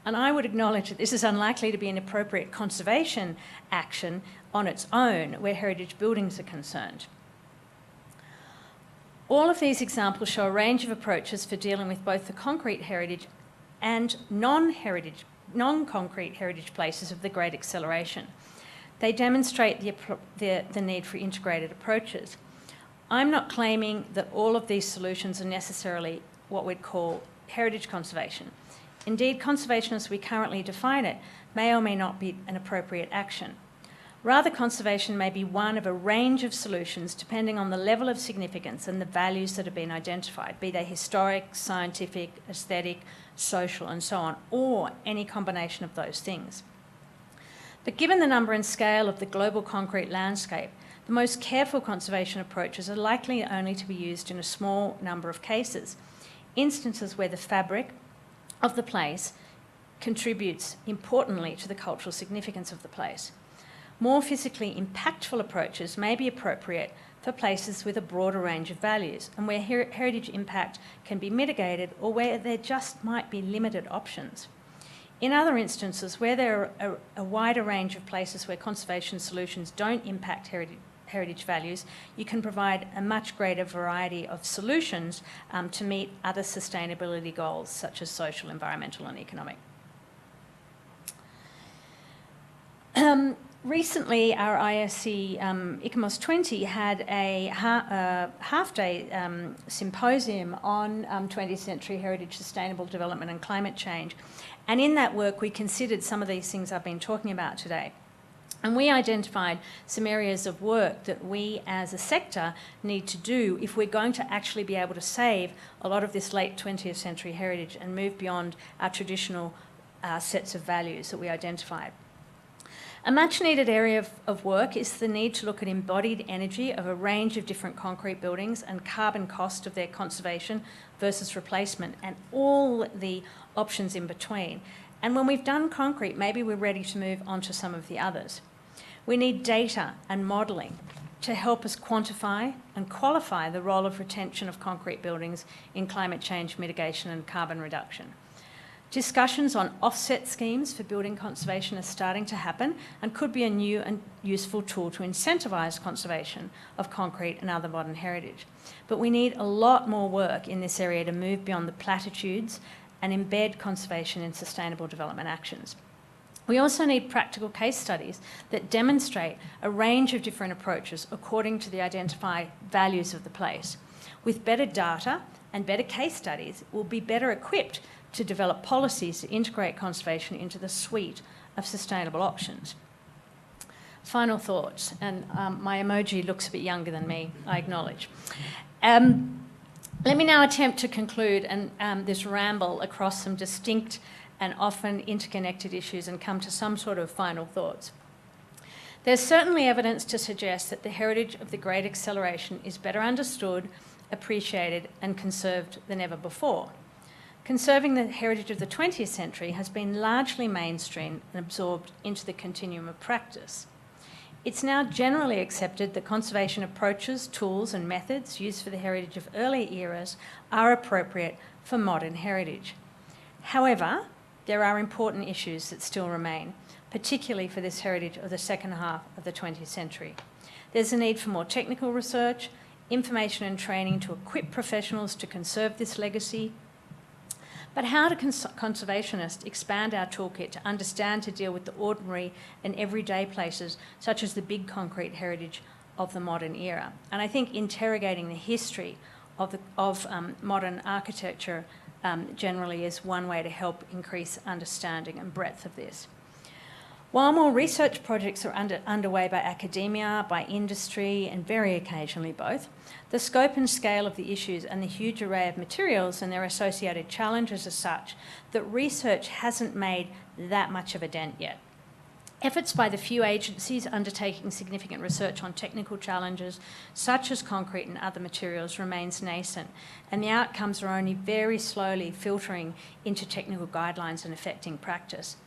And I would acknowledge that this is unlikely to be an appropriate conservation action on its own where heritage buildings are concerned. All of these examples show a range of approaches for dealing with both the concrete heritage and non-concrete heritage places of the Great Acceleration. They demonstrate the need for integrated approaches. I'm not claiming that all of these solutions are necessarily what we'd call heritage conservation. Indeed, conservation as we currently define it may or may not be an appropriate action. Rather, conservation may be one of a range of solutions depending on the level of significance and the values that have been identified, be they historic, scientific, aesthetic, social, and so on, or any combination of those things. But given the number and scale of the global concrete landscape, the most careful conservation approaches are likely only to be used in a small number of cases, instances where the fabric of the place contributes importantly to the cultural significance of the place. More physically impactful approaches may be appropriate for places with a broader range of values and where heritage impact can be mitigated or where there just might be limited options. In other instances, where there are a wider range of places where conservation solutions don't impact heritage values, you can provide a much greater variety of solutions to meet other sustainability goals such as social, environmental and economic. Recently, our ISC ICMOS 20 had a half-day symposium on 20th century heritage, sustainable development and climate change. And in that work, we considered some of these things I've been talking about today. And we identified some areas of work that we as a sector need to do if we're going to actually be able to save a lot of this late 20th century heritage and move beyond our traditional sets of values that we identified. A much needed area of work is the need to look at embodied energy of a range of different concrete buildings and carbon cost of their conservation versus replacement and all the options in between. And when we've done concrete, maybe we're ready to move on to some of the others. We need data and modelling to help us quantify and qualify the role of retention of concrete buildings in climate change mitigation and carbon reduction. Discussions on offset schemes for building conservation are starting to happen and could be a new and useful tool to incentivise conservation of concrete and other modern heritage. But we need a lot more work in this area to move beyond the platitudes and embed conservation in sustainable development actions. We also need practical case studies that demonstrate a range of different approaches according to the identified values of the place. With better data and better case studies, we'll be better equipped to develop policies to integrate conservation into the suite of sustainable options. Final thoughts, and my emoji looks a bit younger than me, I acknowledge. Let me now attempt to conclude this ramble across some distinct and often interconnected issues and come to some sort of final thoughts. There's certainly evidence to suggest that the heritage of the Great Acceleration is better understood, appreciated, and conserved than ever before. Conserving the heritage of the 20th century has been largely mainstreamed and absorbed into the continuum of practice. It's now generally accepted that conservation approaches, tools, and methods used for the heritage of earlier eras are appropriate for modern heritage. However, there are important issues that still remain, particularly for this heritage of the second half of the 20th century. There's a need for more technical research, information and training to equip professionals to conserve this legacy. But how do conservationists expand our toolkit to understand, to deal with the ordinary and everyday places, such as the big concrete heritage of the modern era? And I think interrogating the history of modern architecture generally is one way to help increase understanding and breadth of this. While more research projects are underway by academia, by industry, and very occasionally both, the scope and scale of the issues and the huge array of materials and their associated challenges are such that research hasn't made that much of a dent yet. Efforts by the few agencies undertaking significant research on technical challenges, such as concrete and other materials, remains nascent, and the outcomes are only very slowly filtering into technical guidelines and affecting practice.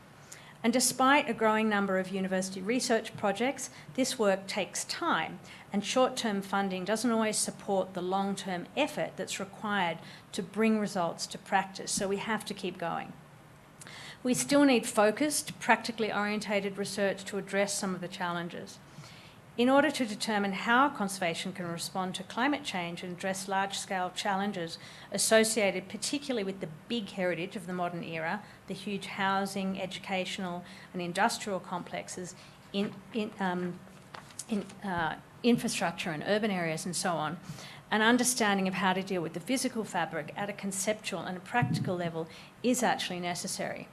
And despite a growing number of university research projects, this work takes time, and short-term funding doesn't always support the long-term effort that's required to bring results to practice, so we have to keep going. We still need focused, practically orientated research to address some of the challenges. In order to determine how conservation can respond to climate change and address large-scale challenges associated particularly with the big heritage of the modern era, the huge housing, educational and industrial complexes, infrastructure and urban areas and so on, an understanding of how to deal with the physical fabric at a conceptual and a practical level is actually necessary.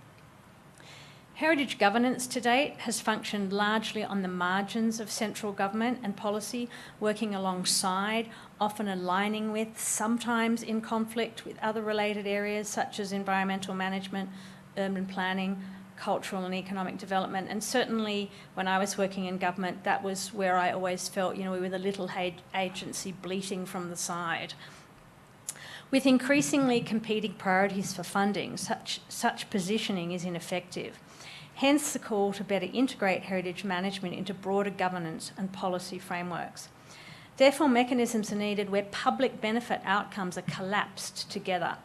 Heritage governance to date has functioned largely on the margins of central government and policy, working alongside, often aligning with, sometimes in conflict with other related areas such as environmental management, urban planning, cultural and economic development. And certainly when I was working in government, that was where I always felt, we were the little agency bleating from the side. With increasingly competing priorities for funding, such positioning is ineffective. Hence the call to better integrate heritage management into broader governance and policy frameworks. Therefore, mechanisms are needed where public benefit outcomes are collapsed together,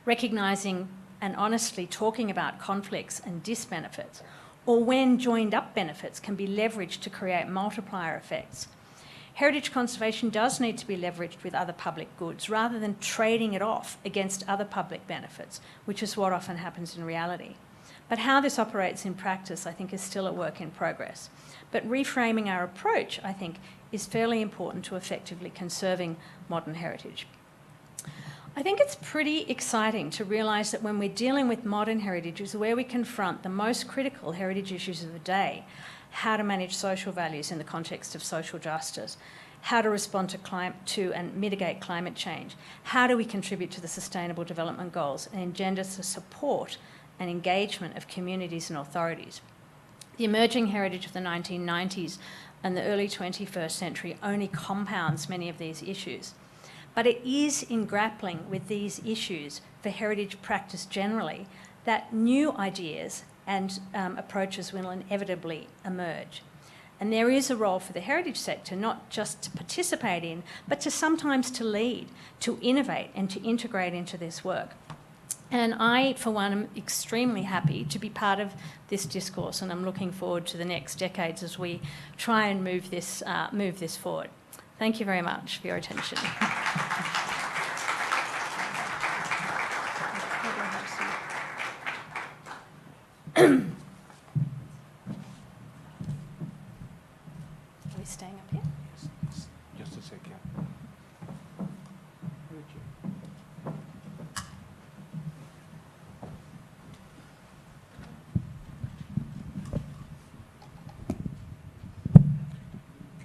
recognising and honestly talking about conflicts and disbenefits, or when joined up benefits can be leveraged to create multiplier effects. Heritage conservation does need to be leveraged with other public goods rather than trading it off against other public benefits, which is what often happens in reality. But how this operates in practice, I think, is still a work in progress. But reframing our approach, I think, is fairly important to effectively conserving modern heritage. I think it's pretty exciting to realise that when we're dealing with modern heritage is where we confront the most critical heritage issues of the day: how to manage social values in the context of social justice, how to respond to and mitigate climate change, how do we contribute to the Sustainable Development Goals and engender the support and engagement of communities and authorities. The emerging heritage of the 1990s and the early 21st century only compounds many of these issues. But it is in grappling with these issues for heritage practice generally that new ideas and approaches will inevitably emerge. And there is a role for the heritage sector, not just to participate in, but to sometimes to lead, to innovate and to integrate into this work. And I, for one, am extremely happy to be part of this discourse, and I'm looking forward to the next decades as we try and move this forward. Thank you very much for your attention. Are we staying up here? Yes. Just a second.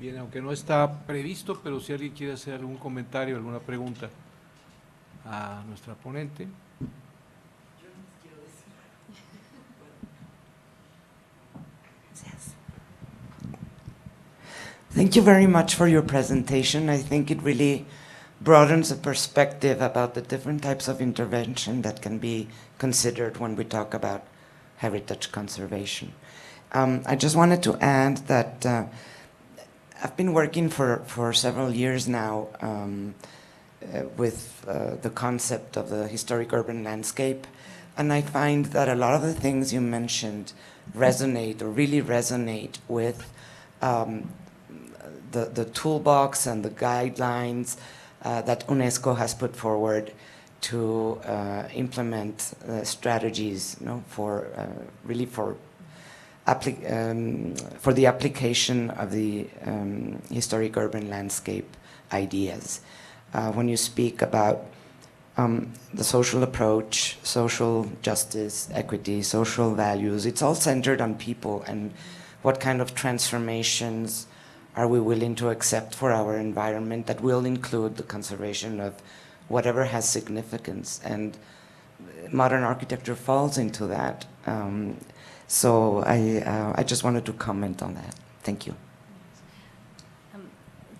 Bien, aunque no está previsto, pero si alguien quiere hacer algún comentario, alguna pregunta a nuestra ponente. Thank you very much for your presentation. I think it really broadens the perspective about the different types of intervention that can be considered when we talk about heritage conservation. I just wanted to add that I've been working for several years now with the concept of the historic urban landscape, and I find that a lot of the things you mentioned resonate or really resonate with the toolbox and the guidelines that UNESCO has put forward to implement strategies, for really for the application of the historic urban landscape ideas. When you speak about the social approach, social justice, equity, social values, it's all centered on people and what kind of transformations are we willing to accept for our environment that will include the conservation of whatever has significance. And modern architecture falls into that. So I just wanted to comment on that. Thank you.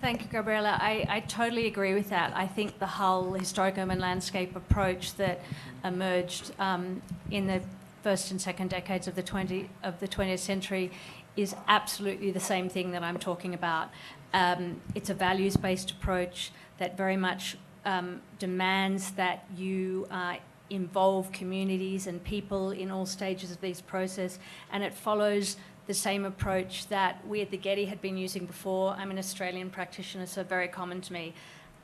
Thank you, Gabriela. I totally agree with that. I think the whole historic urban landscape approach that emerged in the first and second decades of the 20th century is absolutely the same thing that I'm talking about. It's a values-based approach that very much demands that you involve communities and people in all stages of this process, and it follows the same approach that we at the Getty had been using before. I'm an Australian practitioner, so very common to me.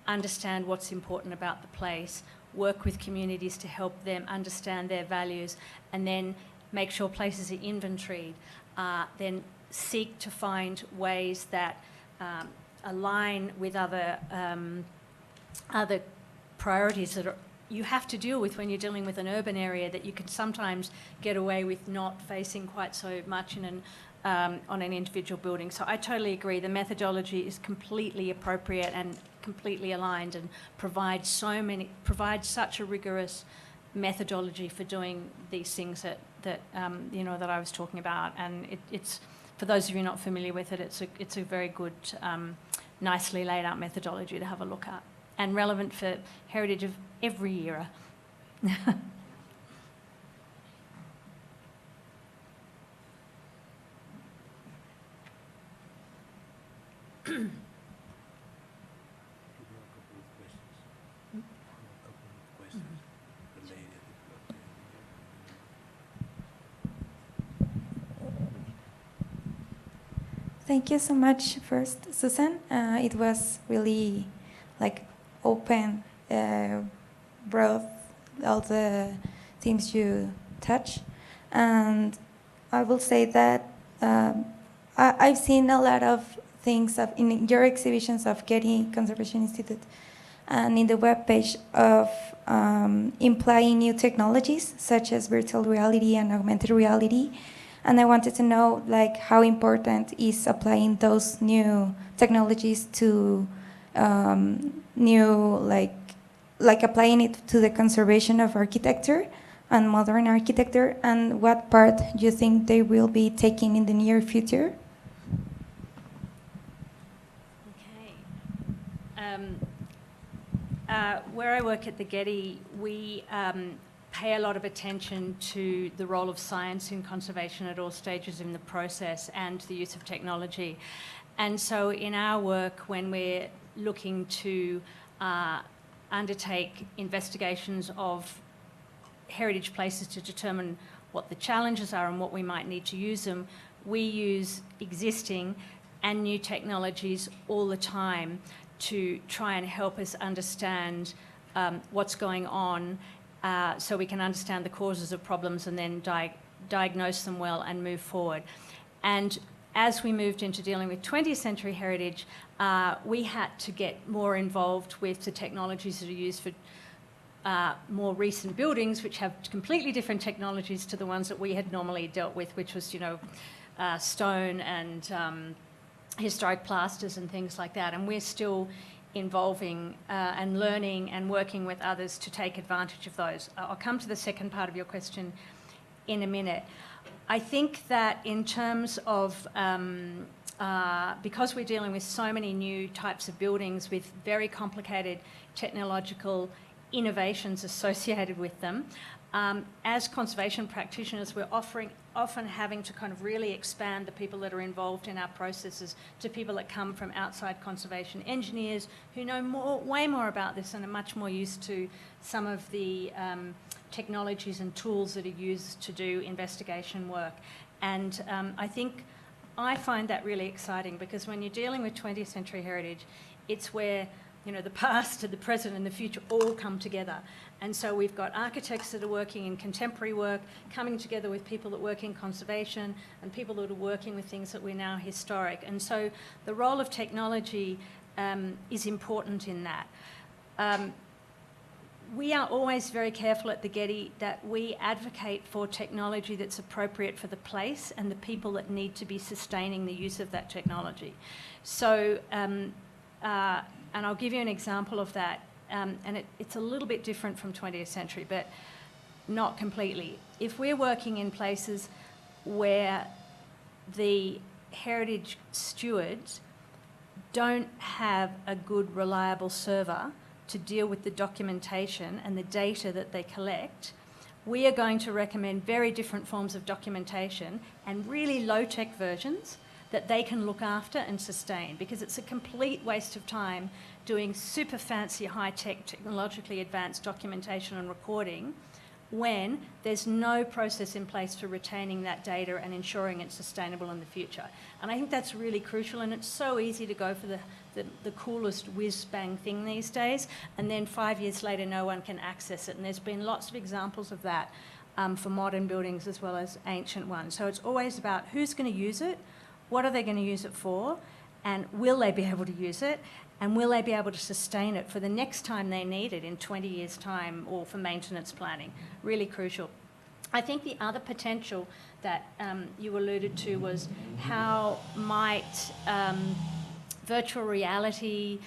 Understand what's important about the place, work with communities to help them understand their values, and then make sure places are inventoried. Then seek to find ways that align with other priorities that you have to deal with when you're dealing with an urban area that you can sometimes get away with not facing quite so much in on an individual building. So I totally agree. The methodology is completely appropriate and completely aligned, and provides such a rigorous methodology for doing these things that I was talking about. And it's for those of you not familiar with it, it's a very good, nicely laid out methodology to have a look at, and relevant for heritage of every era. Thank you so much first, Susan. It was really open, broad, all the themes you touch. And I will say that I've seen a lot of things in your exhibitions of Getty Conservation Institute and in the webpage of implying new technologies such as virtual reality and augmented reality. And I wanted to know how important is applying those new technologies to applying it to the conservation of architecture and modern architecture, and what part do you think they will be taking in the near future? Okay. Where I work at the Getty, we pay a lot of attention to the role of science in conservation at all stages in the process and the use of technology. And so in our work, when we're looking to undertake investigations of heritage places to determine what the challenges are and what we might need to use them, we use existing and new technologies all the time to try and help us understand what's going on, so we can understand the causes of problems and then diagnose them well and move forward. And as we moved into dealing with 20th century heritage, we had to get more involved with the technologies that are used for more recent buildings, which have completely different technologies to the ones that we had normally dealt with, which was, stone and historic plasters and things like that, and we're still involving and learning and working with others to take advantage of those. I'll come to the second part of your question in a minute. I think that in terms of, because we're dealing with so many new types of buildings with very complicated technological innovations associated with them, as conservation practitioners, we're often having to kind of really expand the people that are involved in our processes to people that come from outside conservation engineers who know way more about this and are much more used to some of the technologies and tools that are used to do investigation work. And I find that really exciting, because when you're dealing with 20th century heritage, it's where, you know, the past and the present and the future all come together. And so we've got architects that are working in contemporary work, coming together with people that work in conservation and people that are working with things that we're now historic. And so the role of technology is important in that. We are always very careful at the Getty that we advocate for technology that's appropriate for the place and the people that need to be sustaining the use of that technology. So, and I'll give you an example of that. And it's a little bit different from 20th century, but not completely. If we're working in places where the heritage stewards don't have a good, reliable server to deal with the documentation and the data that they collect, we are going to recommend very different forms of documentation and really low-tech versions that they can look after and sustain, because it's a complete waste of time doing super fancy, high-tech, technologically advanced documentation and recording when there's no process in place for retaining that data and ensuring it's sustainable in the future. And I think that's really crucial, and it's so easy to go for the coolest whiz-bang thing these days, and then 5 years later no one can access it. And there's been lots of examples of that for modern buildings as well as ancient ones. So it's always about who's going to use it, what are they going to use it for, and will they be able to use it, and will they be able to sustain it for the next time they need it in 20 years' time, or for maintenance planning. Really crucial. I think the other potential that you alluded to was how might virtual reality,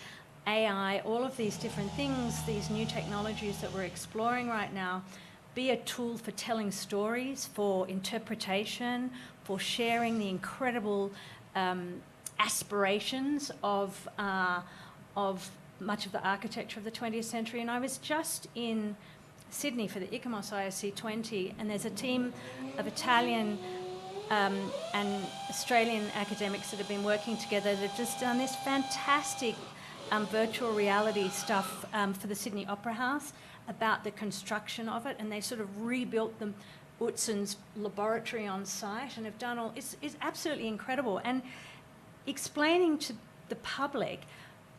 AI, all of these different things, these new technologies that we're exploring right now, be a tool for telling stories, for interpretation, for sharing the incredible aspirations of much of the architecture of the 20th century. And I was just in Sydney for the ICOMOS ISC 20, and there's a team of Italian and Australian academics that have been working together that have just done this fantastic virtual reality stuff for the Sydney Opera House about the construction of it, and they sort of rebuilt the Utsen's laboratory on site and have done all, it's absolutely incredible. And explaining to the public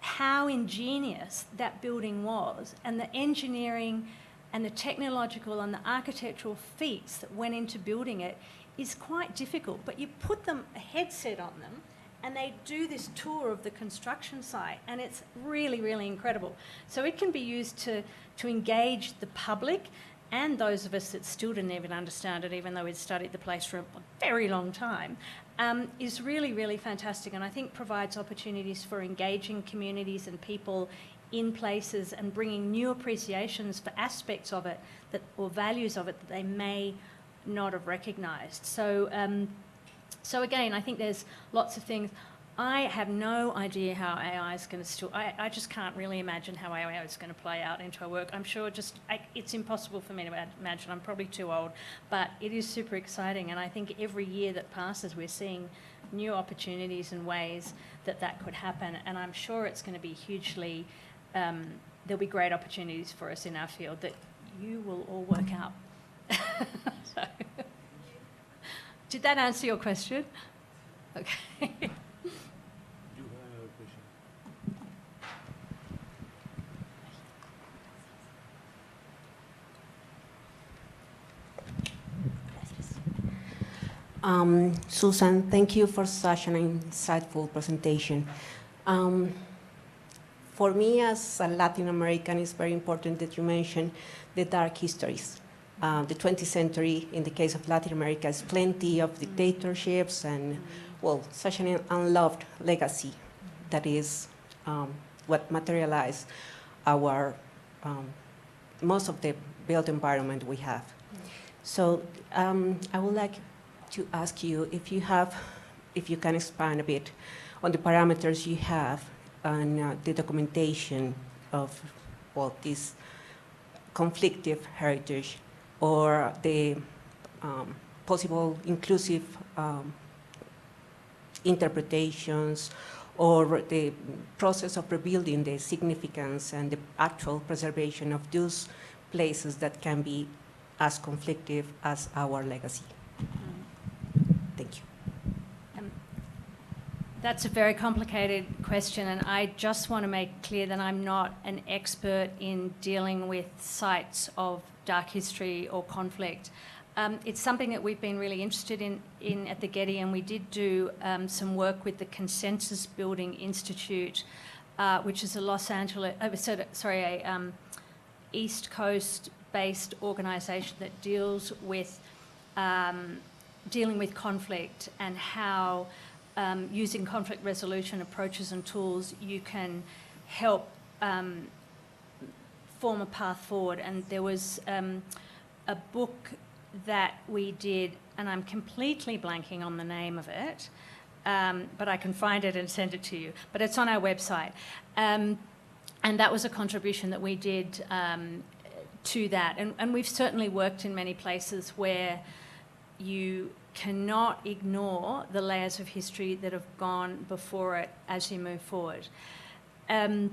how ingenious that building was, and the engineering and the technological and the architectural feats that went into building it is quite difficult. But you put them a headset on them and they do this tour of the construction site, and it's really, really incredible. So it can be used to engage the public and those of us that still didn't even understand it, even though we'd studied the place for a very long time, is really, really fantastic, and I think provides opportunities for engaging communities and people in places and bringing new appreciations for aspects of it that, or values of it, that they may not have recognised. So, so again, I think there's lots of things. I have no idea how AI is going to still... I just can't really imagine how AI is going to play out into our work. I'm sure it's impossible for me to imagine. I'm probably too old. But it is super exciting, and I think every year that passes we're seeing new opportunities and ways that that could happen, and I'm sure it's going to be hugely... there'll be great opportunities for us in our field that you will all work out. So, did that answer your question? Okay. Susan, thank you for such an insightful presentation. For me, as a Latin American, it's very important that you mention the dark histories. The 20th century, in the case of Latin America, is plenty of dictatorships and such an unloved legacy that is what materialized our most of the built environment we have. So I would like to ask you if you can expand a bit on the parameters you have and the documentation of this conflictive heritage or the possible inclusive interpretations or the process of rebuilding the significance and the actual preservation of those places that can be as conflictive as our legacy. Thank you. That's a very complicated question, and I just want to make clear that I'm not an expert in dealing with sites of dark history or conflict. It's something that we've been really interested in at the Getty, and we did do some work with the Consensus Building Institute, which is a East Coast-based organisation that deals with dealing with conflict and how using conflict resolution approaches and tools you can help form a path forward. And there was a book that we did, and I'm completely blanking on the name of it, but I can find it and send it to you. But it's on our website. And that was a contribution that we did to that. And we've certainly worked in many places where you cannot ignore the layers of history that have gone before it as you move forward. And,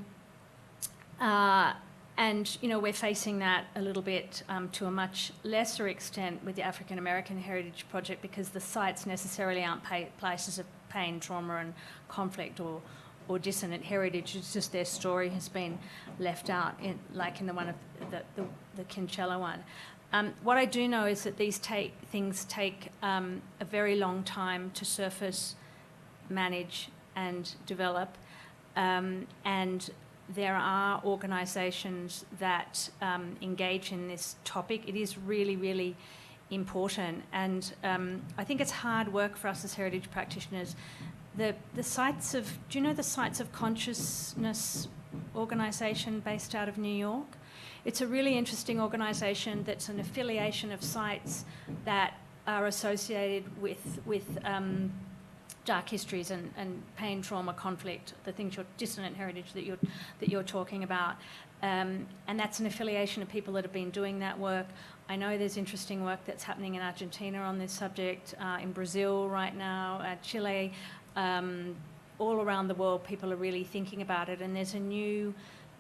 you know, we're facing that a little bit to a much lesser extent with the African American Heritage Project, because the sites necessarily aren't places of pain, trauma and conflict or dissonant heritage. It's just their story has been left out, like in the one of the Kinchela one. What I do know is that these things take a very long time to surface, manage and develop, and there are organisations that engage in this topic. It is really, really important, and I think it's hard work for us as heritage practitioners. The sites of, do you know the Sites of Consciousness organisation based out of New York? It's a really interesting organisation that's an affiliation of sites that are associated with dark histories and pain, trauma, conflict, the things, your dissonant heritage that you're talking about. And that's an affiliation of people that have been doing that work. I know there's interesting work that's happening in Argentina on this subject, in Brazil right now, Chile, all around the world. People are really thinking about it, and there's a new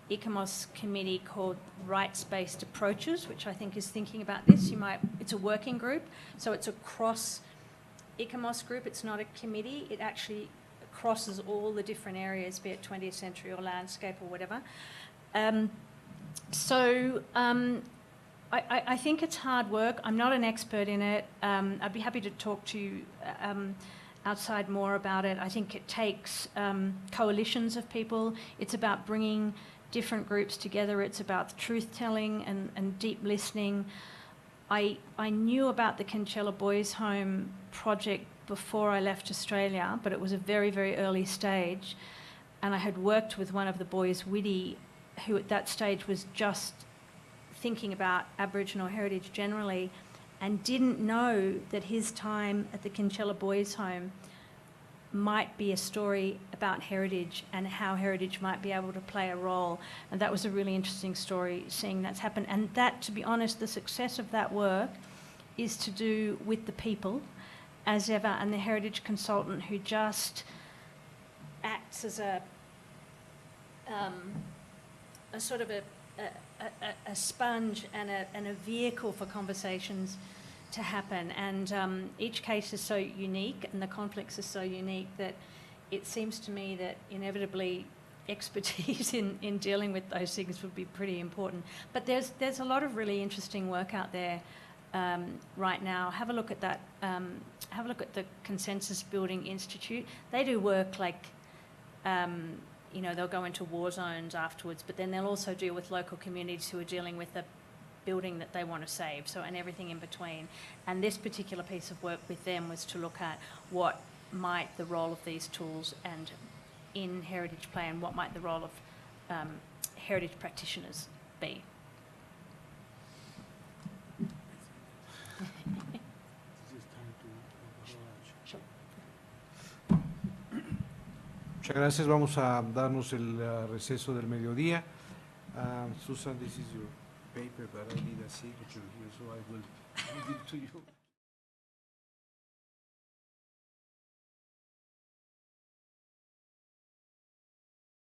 ICOMOS committee called Rights-Based Approaches, which I think is thinking about this. It's a working group, so it's a cross ICOMOS group. It's not a committee. It actually crosses all the different areas, be it 20th century or landscape or whatever. I think it's hard work. I'm not an expert in it. I'd be happy to talk to you outside more about it. I think it takes coalitions of people. It's about bringing different groups together. It's about truth-telling and deep listening. I knew about the Kinchela Boys' Home project before I left Australia, but it was a very, very early stage. And I had worked with one of the boys, Widdy, who at that stage was just thinking about Aboriginal heritage generally, and didn't know that his time at the Kinchela Boys' Home might be a story about heritage and how heritage might be able to play a role. And that was a really interesting story, seeing that's happened. And that, to be honest, the success of that work is to do with the people as ever, and the heritage consultant who just acts as a sort of a sponge and a vehicle for conversations to happen. And each case is so unique and the conflicts are so unique that it seems to me that inevitably expertise in dealing with those things would be pretty important. But there's a lot of really interesting work out there right now. Have a look at that. Have a look at the Consensus Building Institute. They do work like, you know, they'll go into war zones afterwards, but then they'll also deal with local communities who are dealing with a building that they want to save, so, and everything in between. And this particular piece of work with them was to look at what might the role of these tools, and in heritage plan, what might the role of heritage practitioners be? Muchas gracias. Vamos a darnos el receso del mediodía. Susan, this is your paper, but I need a signature here, so I will give it to you.